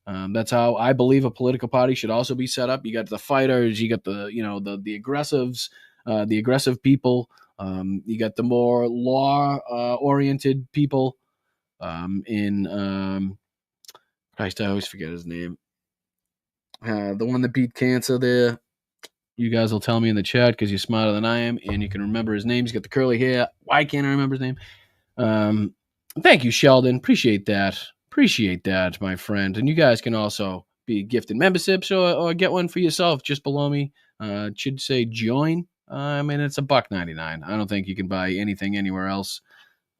That's how I believe a political party should also be set up. You got the fighters, you got the the aggressives, the aggressive people. You got the more law oriented people. Christ, I always forget his name. The one that beat cancer there. You guys will tell me in the chat because you're smarter than I am and you can remember his name. He's got the curly hair. Why can't I remember his name? Thank you, Sheldon. Appreciate that. Appreciate that, my friend. And you guys can also be gifted memberships or get one for yourself just below me. It should say join. I mean, it's $1.99. I don't think you can buy anything anywhere else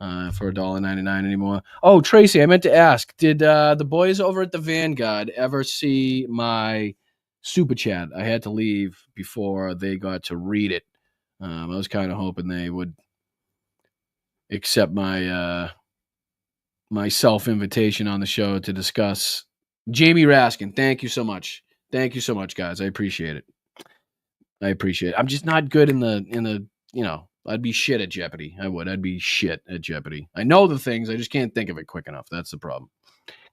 for $1.99 anymore. Oh, Tracy, I meant to ask, did the boys over at the Vanguard ever see my super chat? I had to leave before they got to read it. I was kind of hoping they would accept my my self-invitation on the show to discuss. Jamie Raskin, thank you so much. Thank you so much, guys. I appreciate it. I'm just not good in the I'd be shit at Jeopardy. I'd be shit at Jeopardy. I know the things, I just can't think of it quick enough. That's the problem.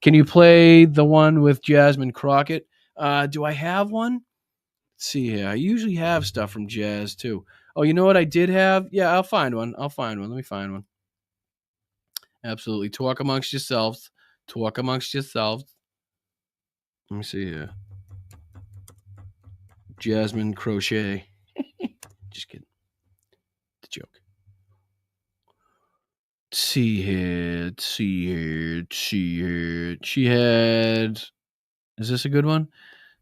Can you play the one with Jasmine Crockett? Do I have one? Let's see here. I usually have stuff from Jazz too. Oh, you know what I did have? Yeah, I'll find one. Let me find one. Absolutely. Talk amongst yourselves. Let me see here. Jasmine Crochet. Just kidding. The joke. See here. She had... Is this a good one?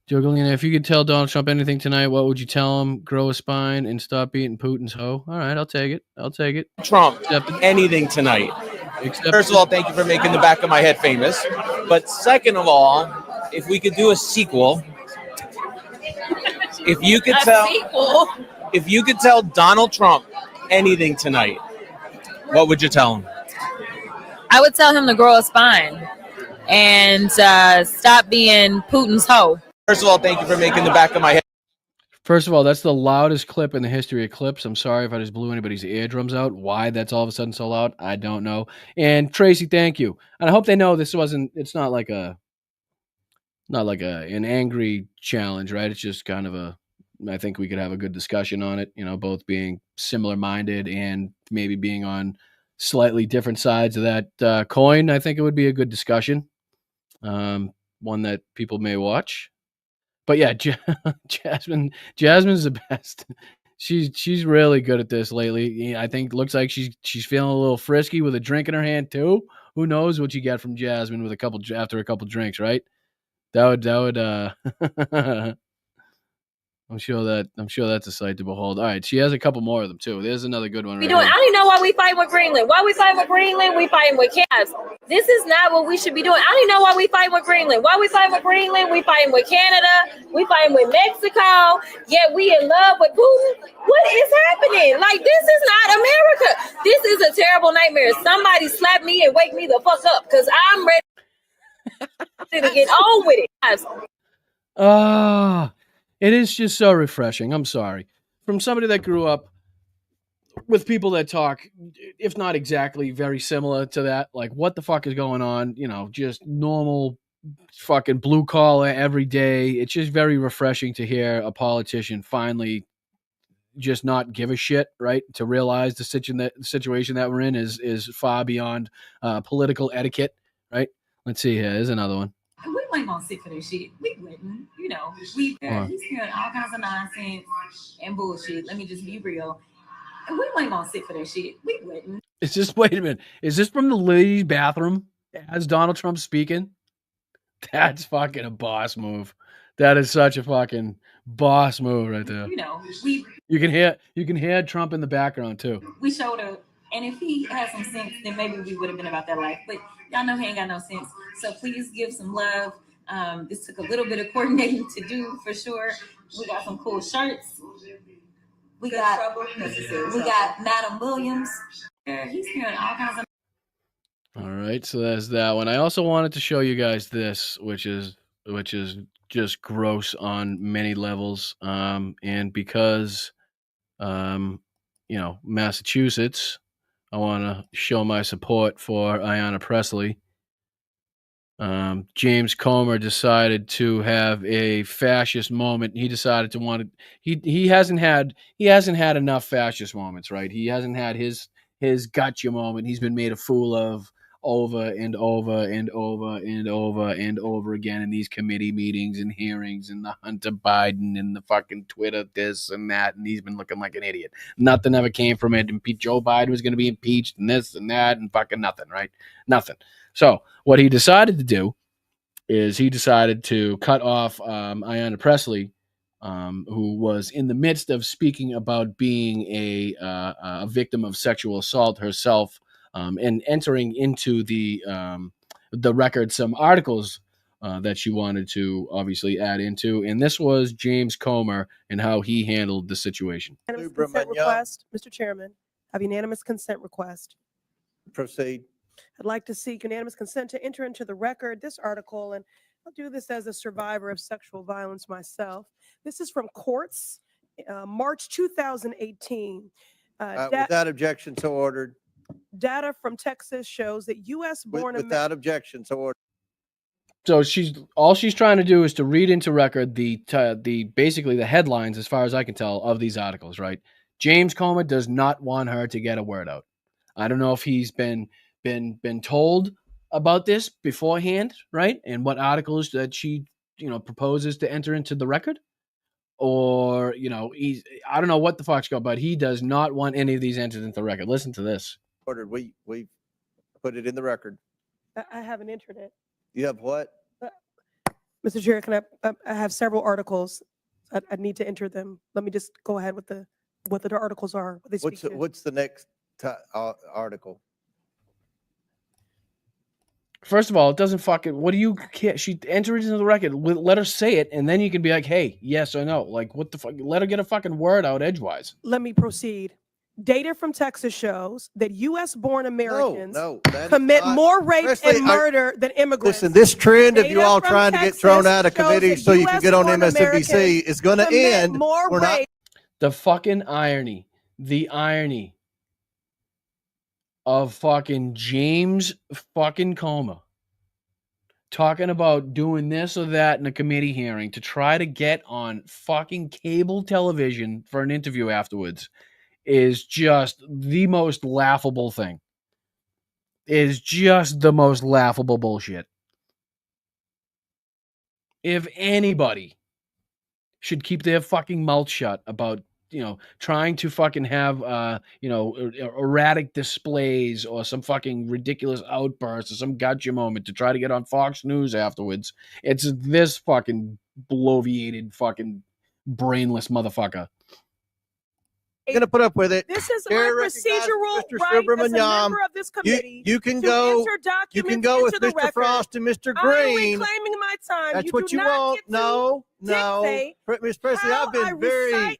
Jogalina, if you could tell Donald Trump anything tonight, what would you tell him? Grow a spine and stop eating Putin's hoe. All right, I'll take it. Trump, anything tonight. First of all, thank you for making the back of my head famous. But second of all, if we could do a sequel, if you could tell Donald Trump anything tonight, what would you tell him? I would tell him to grow a spine and stop being Putin's hoe. First of all, thank you for making the back of my head. First of all, that's the loudest clip in the history of clips. I'm sorry if I just blew anybody's eardrums out. Why that's all of a sudden so loud, I don't know. And Tracy, thank you. And I hope they know it's not like an angry challenge, right? It's just kind of I think we could have a good discussion on it, both being similar minded and maybe being on slightly different sides of that coin. I think it would be a good discussion. One that people may watch. But yeah, Jasmine's the best. She's really good at this lately. I think looks like she's feeling a little frisky with a drink in her hand too. Who knows what you get from Jasmine with after a couple drinks, right? That would I'm sure that's a sight to behold. All right, she has a couple more of them too. There's another good one. I don't even know why we fighting with Greenland. Why we fighting with Greenland? We fighting with Cavs. This is not what we should be doing. I don't even know why we fighting with Greenland. Why we fighting with Greenland? We fighting with Canada. We fighting with Mexico. Yet we in love with Putin. What is happening? Like, this is not America. This is a terrible nightmare. Somebody slap me and wake me the fuck up because I'm ready to get on with it. It is just so refreshing. I'm sorry. From somebody that grew up with people that talk, if not exactly very similar to that, like what the fuck is going on? Just normal fucking blue collar every day. It's just very refreshing to hear a politician finally just not give a shit, right? To realize the situation that we're in is far beyond political etiquette, right? Let's see here. Here's another one. We weren't gonna sit for this shit. We wouldn't, he's hearing all kinds of nonsense and bullshit. Let me just be real. We weren't gonna sit for that shit. We wouldn't. Wait a minute. Is this from the ladies' bathroom as Donald Trump speaking? That's fucking a boss move. That is such a fucking boss move right there. You can hear Trump in the background too. We showed up. And if he had some sense, then maybe we would have been about that life. But y'all know he ain't got no sense. So please give some love. This took a little bit of coordinating to do for sure. We got some cool shirts. We got Madam Williams. He's hearing all kinds of. All right, so there's that one. I also wanted to show you guys this, which is just gross on many levels. And because Massachusetts, I want to show my support for Ayanna Pressley. James Comer decided to have a fascist moment. He decided to want to. He hasn't had enough fascist moments, right? He hasn't had his gotcha moment. He's been made a fool of over and over and over and over and over again in these committee meetings and hearings and the Hunter Biden and the fucking Twitter this and that, and he's been looking like an idiot. Nothing ever came from it. Joe Biden was going to be impeached and this and that and fucking nothing, right? Nothing. So what he decided to do is he decided to cut off Ayanna Pressley, who was in the midst of speaking about being a victim of sexual assault herself, and entering into the record some articles that she wanted to obviously add into. And this was James Comer and how he handled the situation. Unanimous consent request, Mr. Chairman. Have unanimous consent request. Proceed. I'd like to seek unanimous consent to enter into the record this article, and I'll do this as a survivor of sexual violence myself. This is from Courts, March 2018. Without objection, so ordered. Data from Texas shows that U.S.-born without objection, so ordered. So she's trying to do is to read into record the basically the headlines, as far as I can tell, of these articles. Right? James Comer does not want her to get a word out. I don't know if he's been told about this beforehand, right? And what articles that she, proposes to enter into the record, or I don't know what the fuck's going, but he does not want any of these entered into the record. Listen to this. Ordered. We put it in the record. I haven't entered it. You have what? Mr. Chair, can I have several articles. I need to enter them. Let me just go ahead with what the articles are. What's the next article? First of all, it doesn't fucking. What do you care? She entered into the record. Let her say it, and then you can be like, "Hey, yes or no." Like, what the fuck? Let her get a fucking word out edgewise. Let me proceed. Data from Texas shows that U.S.-born Americans commit more rape and murder than immigrants. Listen, this trend of you all trying to get thrown out of committee so you can get on MSNBC is going to end. We're not. The fucking irony. The irony of fucking James fucking Comer talking about doing this or that in a committee hearing to try to get on fucking cable television for an interview afterwards is just the most laughable thing. Is just the most laughable bullshit. If anybody should keep their fucking mouth shut about trying to fucking have, erratic displays or some fucking ridiculous outburst or some gotcha moment to try to get on Fox News afterwards, it's this fucking bloviated, fucking brainless motherfucker. Going to put up with it. This is my procedural right as a member of this committee. You can go with Mr. Frost and Mr. Green. I'm reclaiming my time. That's what you want. No. Ms. Presley, I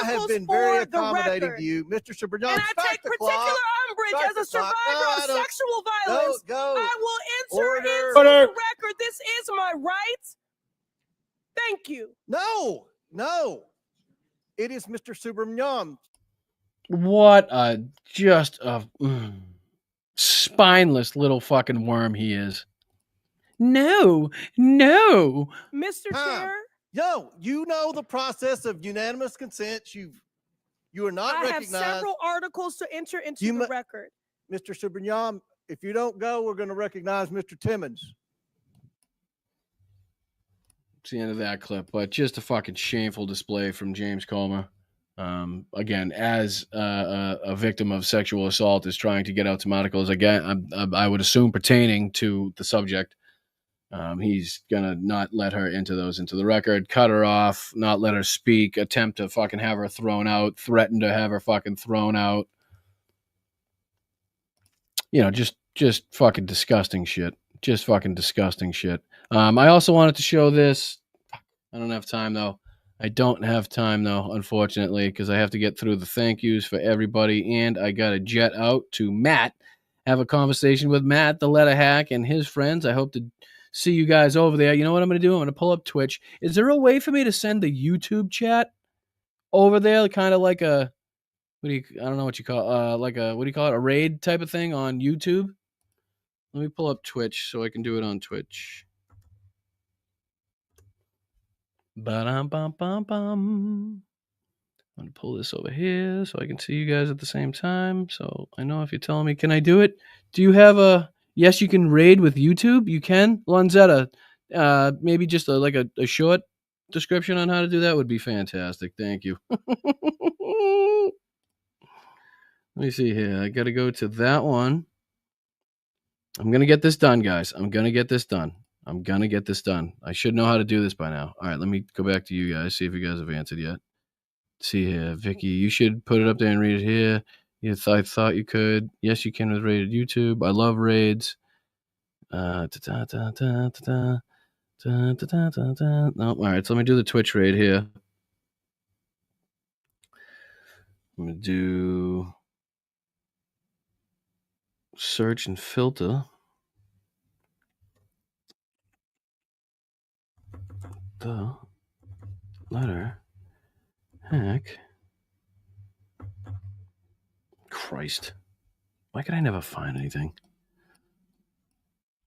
have been very accommodating to you. Mr. Sobriano, and I take particular umbrage as a survivor of sexual violence. I will enter into the record. This is my right. Thank you. No. It is Mr. Subramaniam. What a spineless little fucking worm he is. No. Mr. Chair. No, you know the process of unanimous consent. You are not recognized. I have several articles to enter into the record. Mr. Subramaniam, if you don't go, we're going to recognize Mr. Timmons. It's the end of that clip, but just a fucking shameful display from James Comer. Again, as a victim of sexual assault, is trying to get out some articles. Again, I would assume pertaining to the subject. He's gonna not let her into the record, cut her off, not let her speak, attempt to fucking have her thrown out, threaten to have her fucking thrown out. Just fucking disgusting shit. Just fucking disgusting shit. I also wanted to show this. I don't have time though. Unfortunately, because I have to get through the thank yous for everybody, and I got to jet out to Matt have a conversation with Matt, the letter hack, and his friends. I hope to see you guys over there. You know what I'm going to do? I'm going to pull up Twitch. Is there a way for me to send the YouTube chat over there, kind of like a I don't know what you call what do you call it? A raid type of thing on YouTube? Let me pull up Twitch so I can do it on Twitch. Ba-dum-bum-bum-bum. I'm going to pull this over here so I can see you guys at the same time. So I know if you're telling me, can I do it? Do you have a... Yes, you can raid with YouTube. You can. Lanzetta, maybe just a short description on how to do that would be fantastic. Thank you. Let me see here. I got to go to that one. I'm going to get this done, guys. I'm going to get this done. I should know how to do this by now. All right, let me go back to you guys, see if you guys have answered yet. Let's see here. Vicky, you should put it up there and read it here. I thought you could. Yes, you can with rated YouTube. I love raids. No, all right, so let me do the Twitch raid here. I'm going to do search and filter. The letter hack. Christ. Why could I never find anything?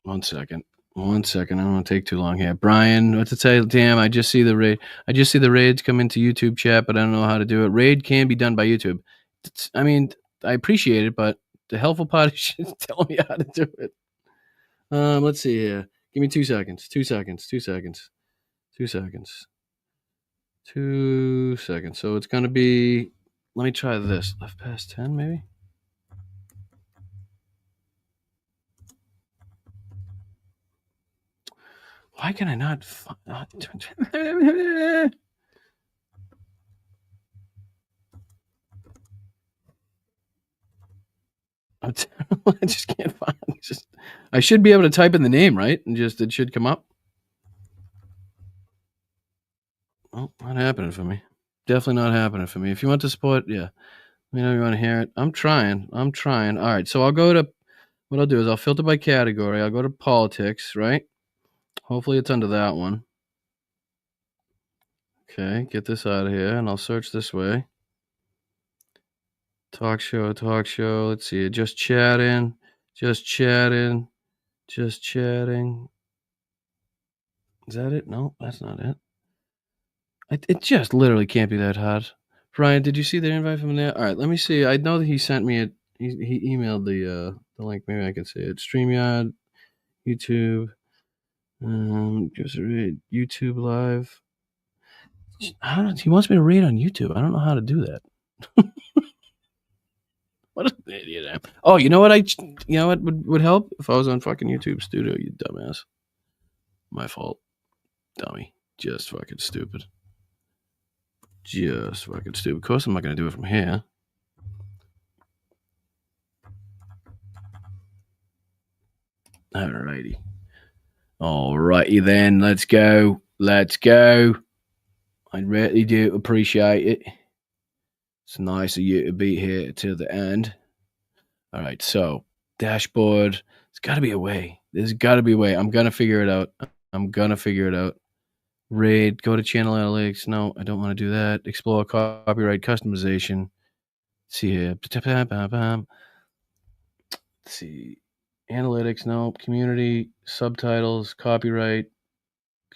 One second. I don't want to take too long here. Brian, what's it say? Damn, I just see the raid. I just see the raids come into YouTube chat, but I don't know how to do it. Raid can be done by YouTube. I mean, I appreciate it, but the helpful part is telling me how to do it. Let's see here. Give me 2 seconds. 2 seconds. 2 seconds. 2 seconds. 2 seconds. So it's going to be, let me try this. Left past 10, maybe? Why can I not find... I just can't find it. I should be able to type in the name, right? And just it should come up. Oh, not happening for me. Definitely not happening for me. If you want to support, yeah. Let me know you want to hear it. I'm trying. All right, so I'll go to... What I'll do is I'll filter by category. I'll go to politics, right? Hopefully it's under that one. Okay, get this out of here, and I'll search this way. Talk show. Let's see. Just chatting. Is that it? No, that's not it. It just literally can't be that hard. Brian, did you see the invite from there? All right, let me see. I know that he sent me it. He emailed the link. Maybe I can see it. StreamYard, YouTube, just read YouTube Live. He wants me to read on YouTube. I don't know how to do that. What an idiot I am. Oh, you know what would help? If I was on fucking YouTube Studio, you dumbass. My fault. Dummy. Just fucking stupid. Of course I'm not going to do it from here. Alrighty then. Let's go. I really do appreciate it. It's nice of you to be here till the end. All right, so dashboard. There's got to be a way. I'm going to figure it out. Raid, go to channel analytics. No, I don't want to do that. Explore copyright customization. Let's see here. Let's see. Analytics, no. Community, subtitles, copyright,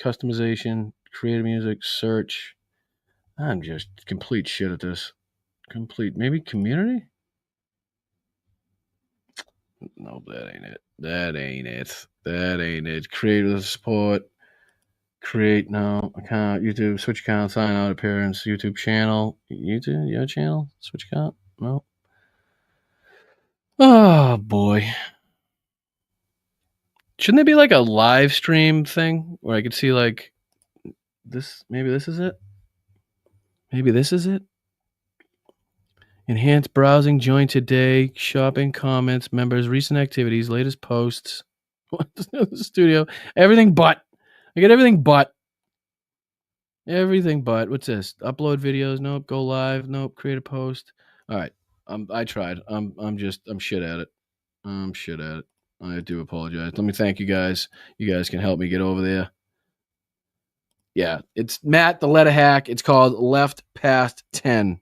customization, creative music, search. I'm just complete shit at this. Maybe community? No, that ain't it. Creative support. Create now account, YouTube, switch account, sign out, appearance, YouTube channel, your channel, switch account, no. Oh boy. Shouldn't there be like a live stream thing where I could see like this? Maybe this is it. Enhanced browsing, join today, shopping, comments, members, recent activities, latest posts. Studio, everything but. I get everything but. What's this? Upload videos. Nope. Go live. Nope. Create a post. All right. I tried. I'm shit at it. I'm shit at it. I do apologize. Let me thank you guys. You guys can help me get over there. Yeah, it's Matt the Letter Hack. It's called Left Past 10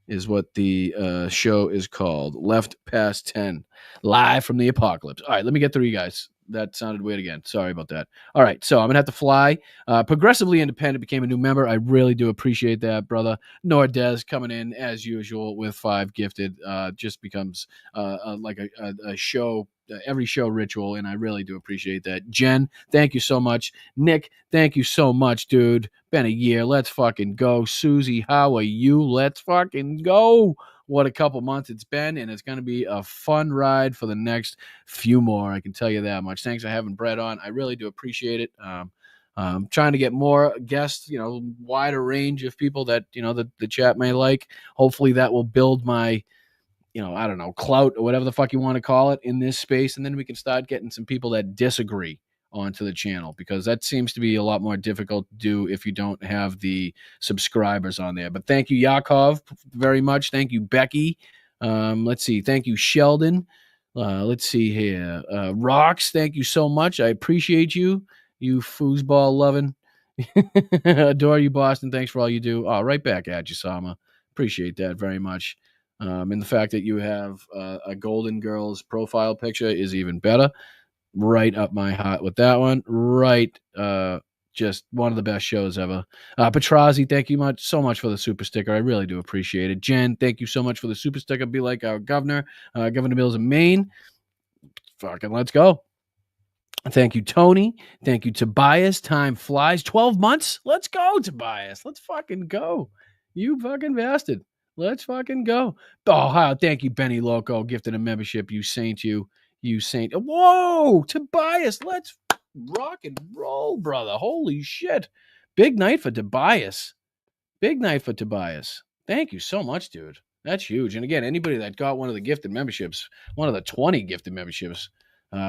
is what the show is called. Left Past 10. Live from the apocalypse. All right, let me get through you guys. That sounded weird again. Sorry about that. All right, so I'm going to have to fly. Progressively Independent became a new member. I really do appreciate that, brother. Nordez coming in, as usual, with 5 gifted. Just becomes like a show, every show ritual, and I really do appreciate that. Jen, thank you so much. Nick, thank you so much, dude. Been a year. Let's fucking go. Susie, how are you? Let's fucking go. What a couple months it's been, and it's going to be a fun ride for the next few more. I can tell you that much. Thanks for having Brett on. I really do appreciate it. Trying to get more guests, wider range of people that, the chat may like. Hopefully that will build my, I don't know, clout or whatever the fuck you want to call it in this space. And then we can start getting some people that disagree onto the channel, because that seems to be a lot more difficult to do if you don't have the subscribers on there. But thank you, Yakov, very much. Thank you, Becky. Let's see. Thank you, Sheldon. Let's see here. Rocks, thank you so much. I appreciate you. You foosball loving. Adore you, Boston. Thanks for all you do. Oh, right back at you, Sama. Appreciate that very much. And the fact that you have a Golden Girls profile picture is even better. Right up my heart with that one. Right. Just one of the best shows ever. Petrazi, thank you so much for the super sticker. I really do appreciate it. Jen, thank you so much for the super sticker. Be like our governor, Governor Mills of Maine. Fucking let's go. Thank you, Tony. Thank you, Tobias. Time flies. 12 months. Let's go, Tobias. Let's fucking go. You fucking bastard. Let's fucking go. Oh, thank you, Benny Loco. Gifted a membership. You saint. Whoa, Tobias. Let's rock and roll, brother. Holy shit. Big night for Tobias. Big night for Tobias. Thank you so much, dude. That's huge. And again, anybody that got one of the gifted memberships, one of the 20 gifted memberships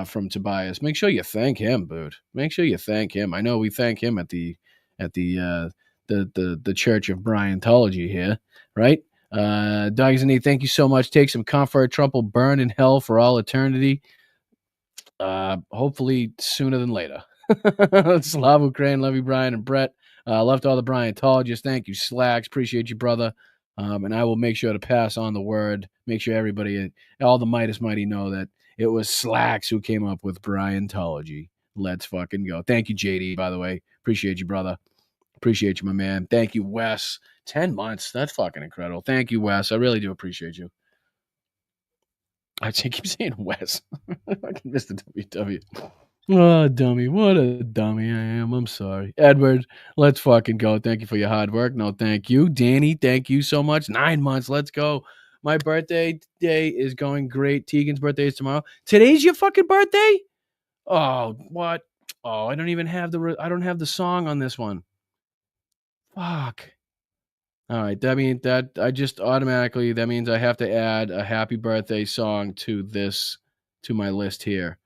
from Tobias, make sure you thank him, dude. Make sure you thank him. I know we thank him at the Church of Bryantology here, right? Dogs and E, thank you so much. Take some comfort. Trump will burn in hell for all eternity. Hopefully sooner than later. Slav Ukraine, love you, Brian and Brett. Love to all the Bryantologists. Thank you, Slacks. Appreciate you, brother. And I will make sure to pass on the word. Make sure everybody, all the Midas Mighty, know that it was Slacks who came up with Bryantology. Let's fucking go. Thank you, JD, by the way. Appreciate you, brother. Appreciate you, my man. Thank you, Wes. 10 months. That's fucking incredible. Thank you, Wes. I really do appreciate you. I keep saying Wes. I can miss the WW. Oh, dummy. What a dummy I am. I'm sorry. Edward, let's fucking go. Thank you for your hard work. No, thank you. Danny, thank you so much. 9 months. Let's go. My birthday day is going great. Tegan's birthday is tomorrow. Today's your fucking birthday? Oh, what? Oh, I don't even have the song on this one. Fuck. All right, that means that I just automatically, that means I have to add a happy birthday song to my list here.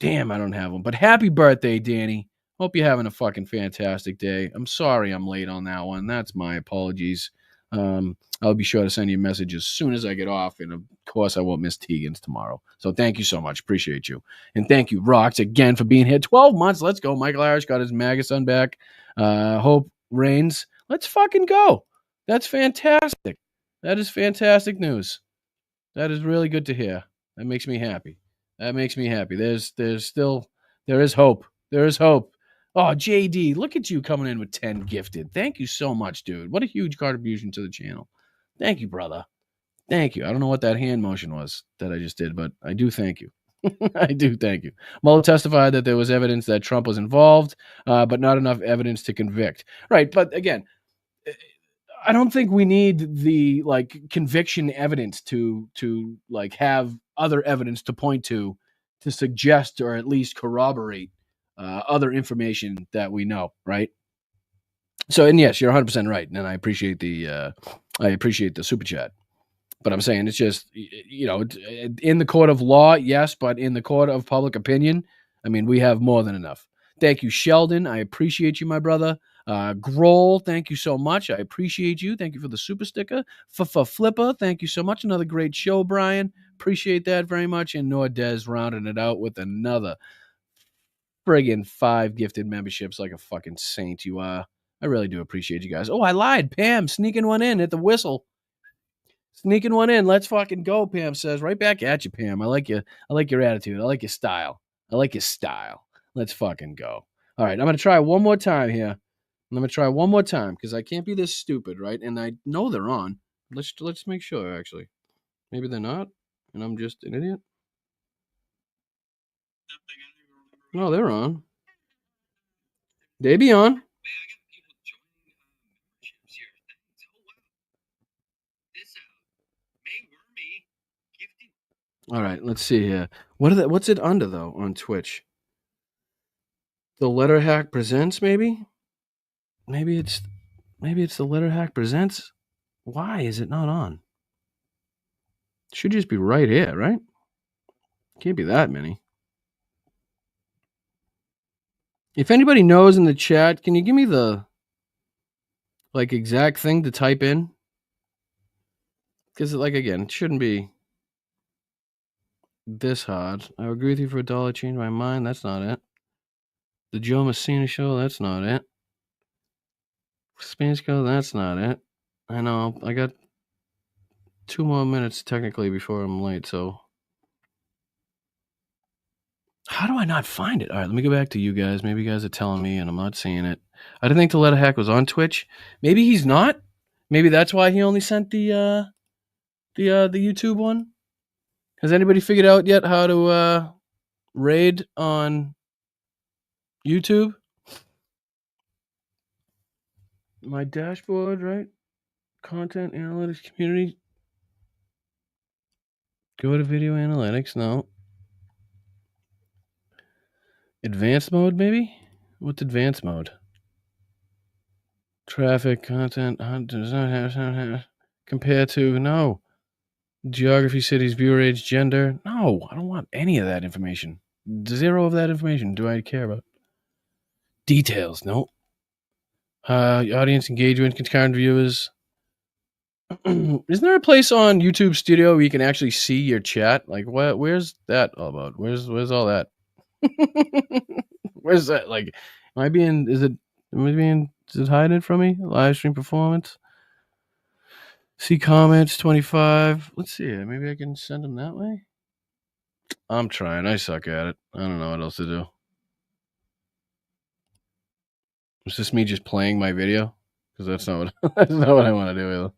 Damn, I don't have one. But happy birthday, Danny. Hope you're having a fucking fantastic day. I'm sorry I'm late on that one. That's my apologies. I'll be sure to send you a message as soon as I get off. And of course, I won't miss Tegan's tomorrow. So thank you so much. Appreciate you. And thank you, Rocks, again for being here. 12 months. Let's go. Michael Irish got his MAGA son back. Hope reigns. Let's fucking go. That's fantastic. That is fantastic news. That is really good to hear. That makes me happy. There is hope. There is hope. Oh, JD, look at you coming in with 10 gifted. Thank you so much, dude. What a huge contribution to the channel. Thank you, brother. Thank you. I don't know what that hand motion was that I just did, but I do thank you. I do thank you. Mueller testified that there was evidence that Trump was involved, but not enough evidence to convict. Right, but again, I don't think we need the conviction evidence to have other evidence to point to suggest or at least corroborate other information that we know, right? So, and yes, you're 100% right, and I appreciate the super chat. But I'm saying it's just, in the court of law, yes, but in the court of public opinion, I mean, we have more than enough. Thank you, Sheldon. I appreciate you, my brother. Grohl, thank you so much. I appreciate you. Thank you for the super sticker. Flipper, thank you so much. Another great show, Brian. appreciate that very much. And Nordez rounding it out with another friggin' 5 gifted memberships like a fucking saint you are. I really do appreciate you guys. Oh, I lied. Pam sneaking one in at the whistle. Sneaking one in. Let's fucking go, Pam says. Right back at you, Pam. I like you. I like your attitude. I like your style. I like your style. Let's fucking go. All right, I'm going to try one more time here. I'm going to try one more time because I can't be this stupid, right? And I know they're on. Let's make sure, actually. Maybe they're not, and I'm just an idiot. No, they're on. They be on. All right, let's see here. What's it under though on Twitch? The Letter Hack Presents, maybe? Maybe it's the Letter Hack Presents. Why is it not on? Should just be right here, right? Can't be that many. If anybody knows in the chat, can you give me the exact thing to type in? Because again, it shouldn't be this hard. I agree with you for $1. Change my mind. That's not it. The Joe Messina Show. That's not it. Spanish Girl. That's not it. I know. I got 2 more minutes technically before I'm late. So how do I not find it? All right, let me go back to you guys. Maybe you guys are telling me and I'm not seeing it. I didn't think the Letter Hack was on Twitch. Maybe he's not. Maybe that's why he only sent the YouTube one. Has anybody figured out yet how to raid on YouTube? My dashboard, right? Content analytics community. Go to video analytics. No. Advanced mode, maybe? What's advanced mode? Traffic, content, does not have compared to, no. Geography, cities, viewer age, gender. No, I don't want any of that information. 0 of that information do I care about. Details, no. Audience engagement, concurrent viewers. Isn't there a place on YouTube Studio where you can actually see your chat? Like, what? Where's that all about? Where's all that? Where's that? Like, is it hiding from me? Live stream performance. See comments, 25. Let's see. Maybe I can send them that way. I'm trying. I suck at it. I don't know what else to do. Is this me just playing my video? Because that's not what I want to do either.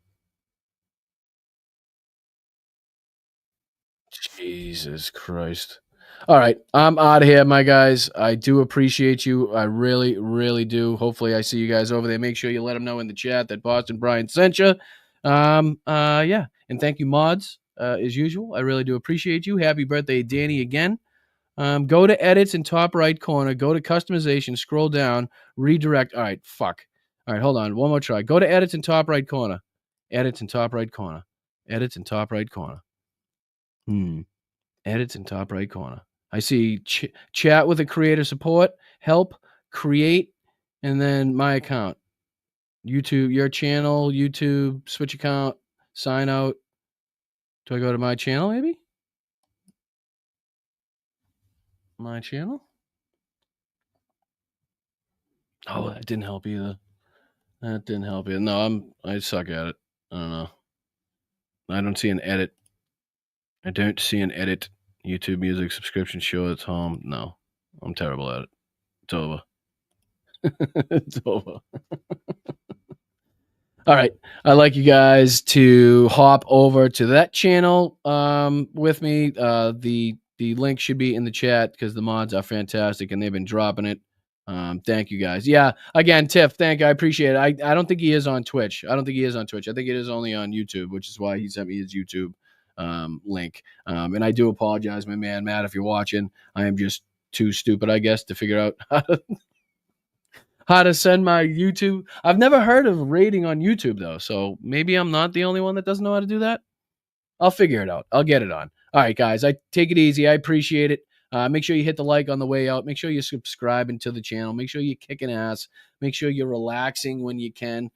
Jesus Christ. All right, I'm out of here, my guys. I do appreciate you. I really, really do. Hopefully, I see you guys over there. Make sure you let them know in the chat that Boston Brian sent you. Yeah, and thank you, mods, as usual. I really do appreciate you. Happy birthday, Danny, again. Go to edits in top right corner. Go to customization. Scroll down. Redirect. All right, fuck. All right, hold on. One more try. Go to edits in top right corner. Edits in top right corner. Edits in top right corner. Edits in top right corner. I see chat with a creator support, help, create, and then my account. YouTube, your channel, YouTube, switch account, sign out. Do I go to my channel maybe? My channel? Oh, that didn't help either. That didn't help either. No, I suck at it. I don't know. I don't see an edit. I don't see an edit. YouTube music subscription show at home. No, I'm terrible at it. It's over. It's over. All right. I'd like you guys to hop over to that channel with me. The link should be in the chat because the mods are fantastic and they've been dropping it. Thank you guys. Yeah. Again, Tiff, thank you. I appreciate it. I don't think he is on Twitch. I think it is only on YouTube, which is why he sent me his YouTube link. And I do apologize, my man, Matt, if you're watching. I am just too stupid, I guess, to figure out how to send my YouTube. I've never heard of rating on YouTube, though, so maybe I'm not the only one that doesn't know how to do that. I'll figure it out. I'll get it on. All right, guys, I take it easy. I appreciate it. Make sure you hit the like on the way out. Make sure you're subscribing to the channel. Make sure you're kicking ass. Make sure you're relaxing when you can,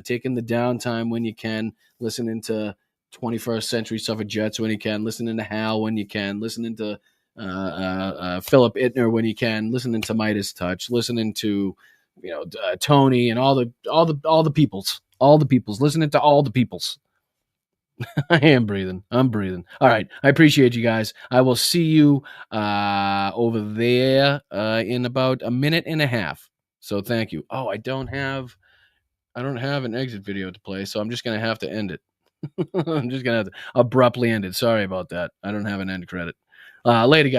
taking the downtime when you can, listening to 21st Century Suffragettes when you can, listening to Hal when you can, listening to Philip Ittner when you can, listening to Midas Touch, listening to Tony and all the peoples, listening to all the peoples. I am breathing. I'm breathing. All right. I appreciate you guys. I will see you over there in about a minute and a half. So thank you. Oh, I don't have an exit video to play, so I'm just gonna have to end it. I'm just gonna have to abruptly end it. Sorry about that. I don't have an end credit. Later, guys.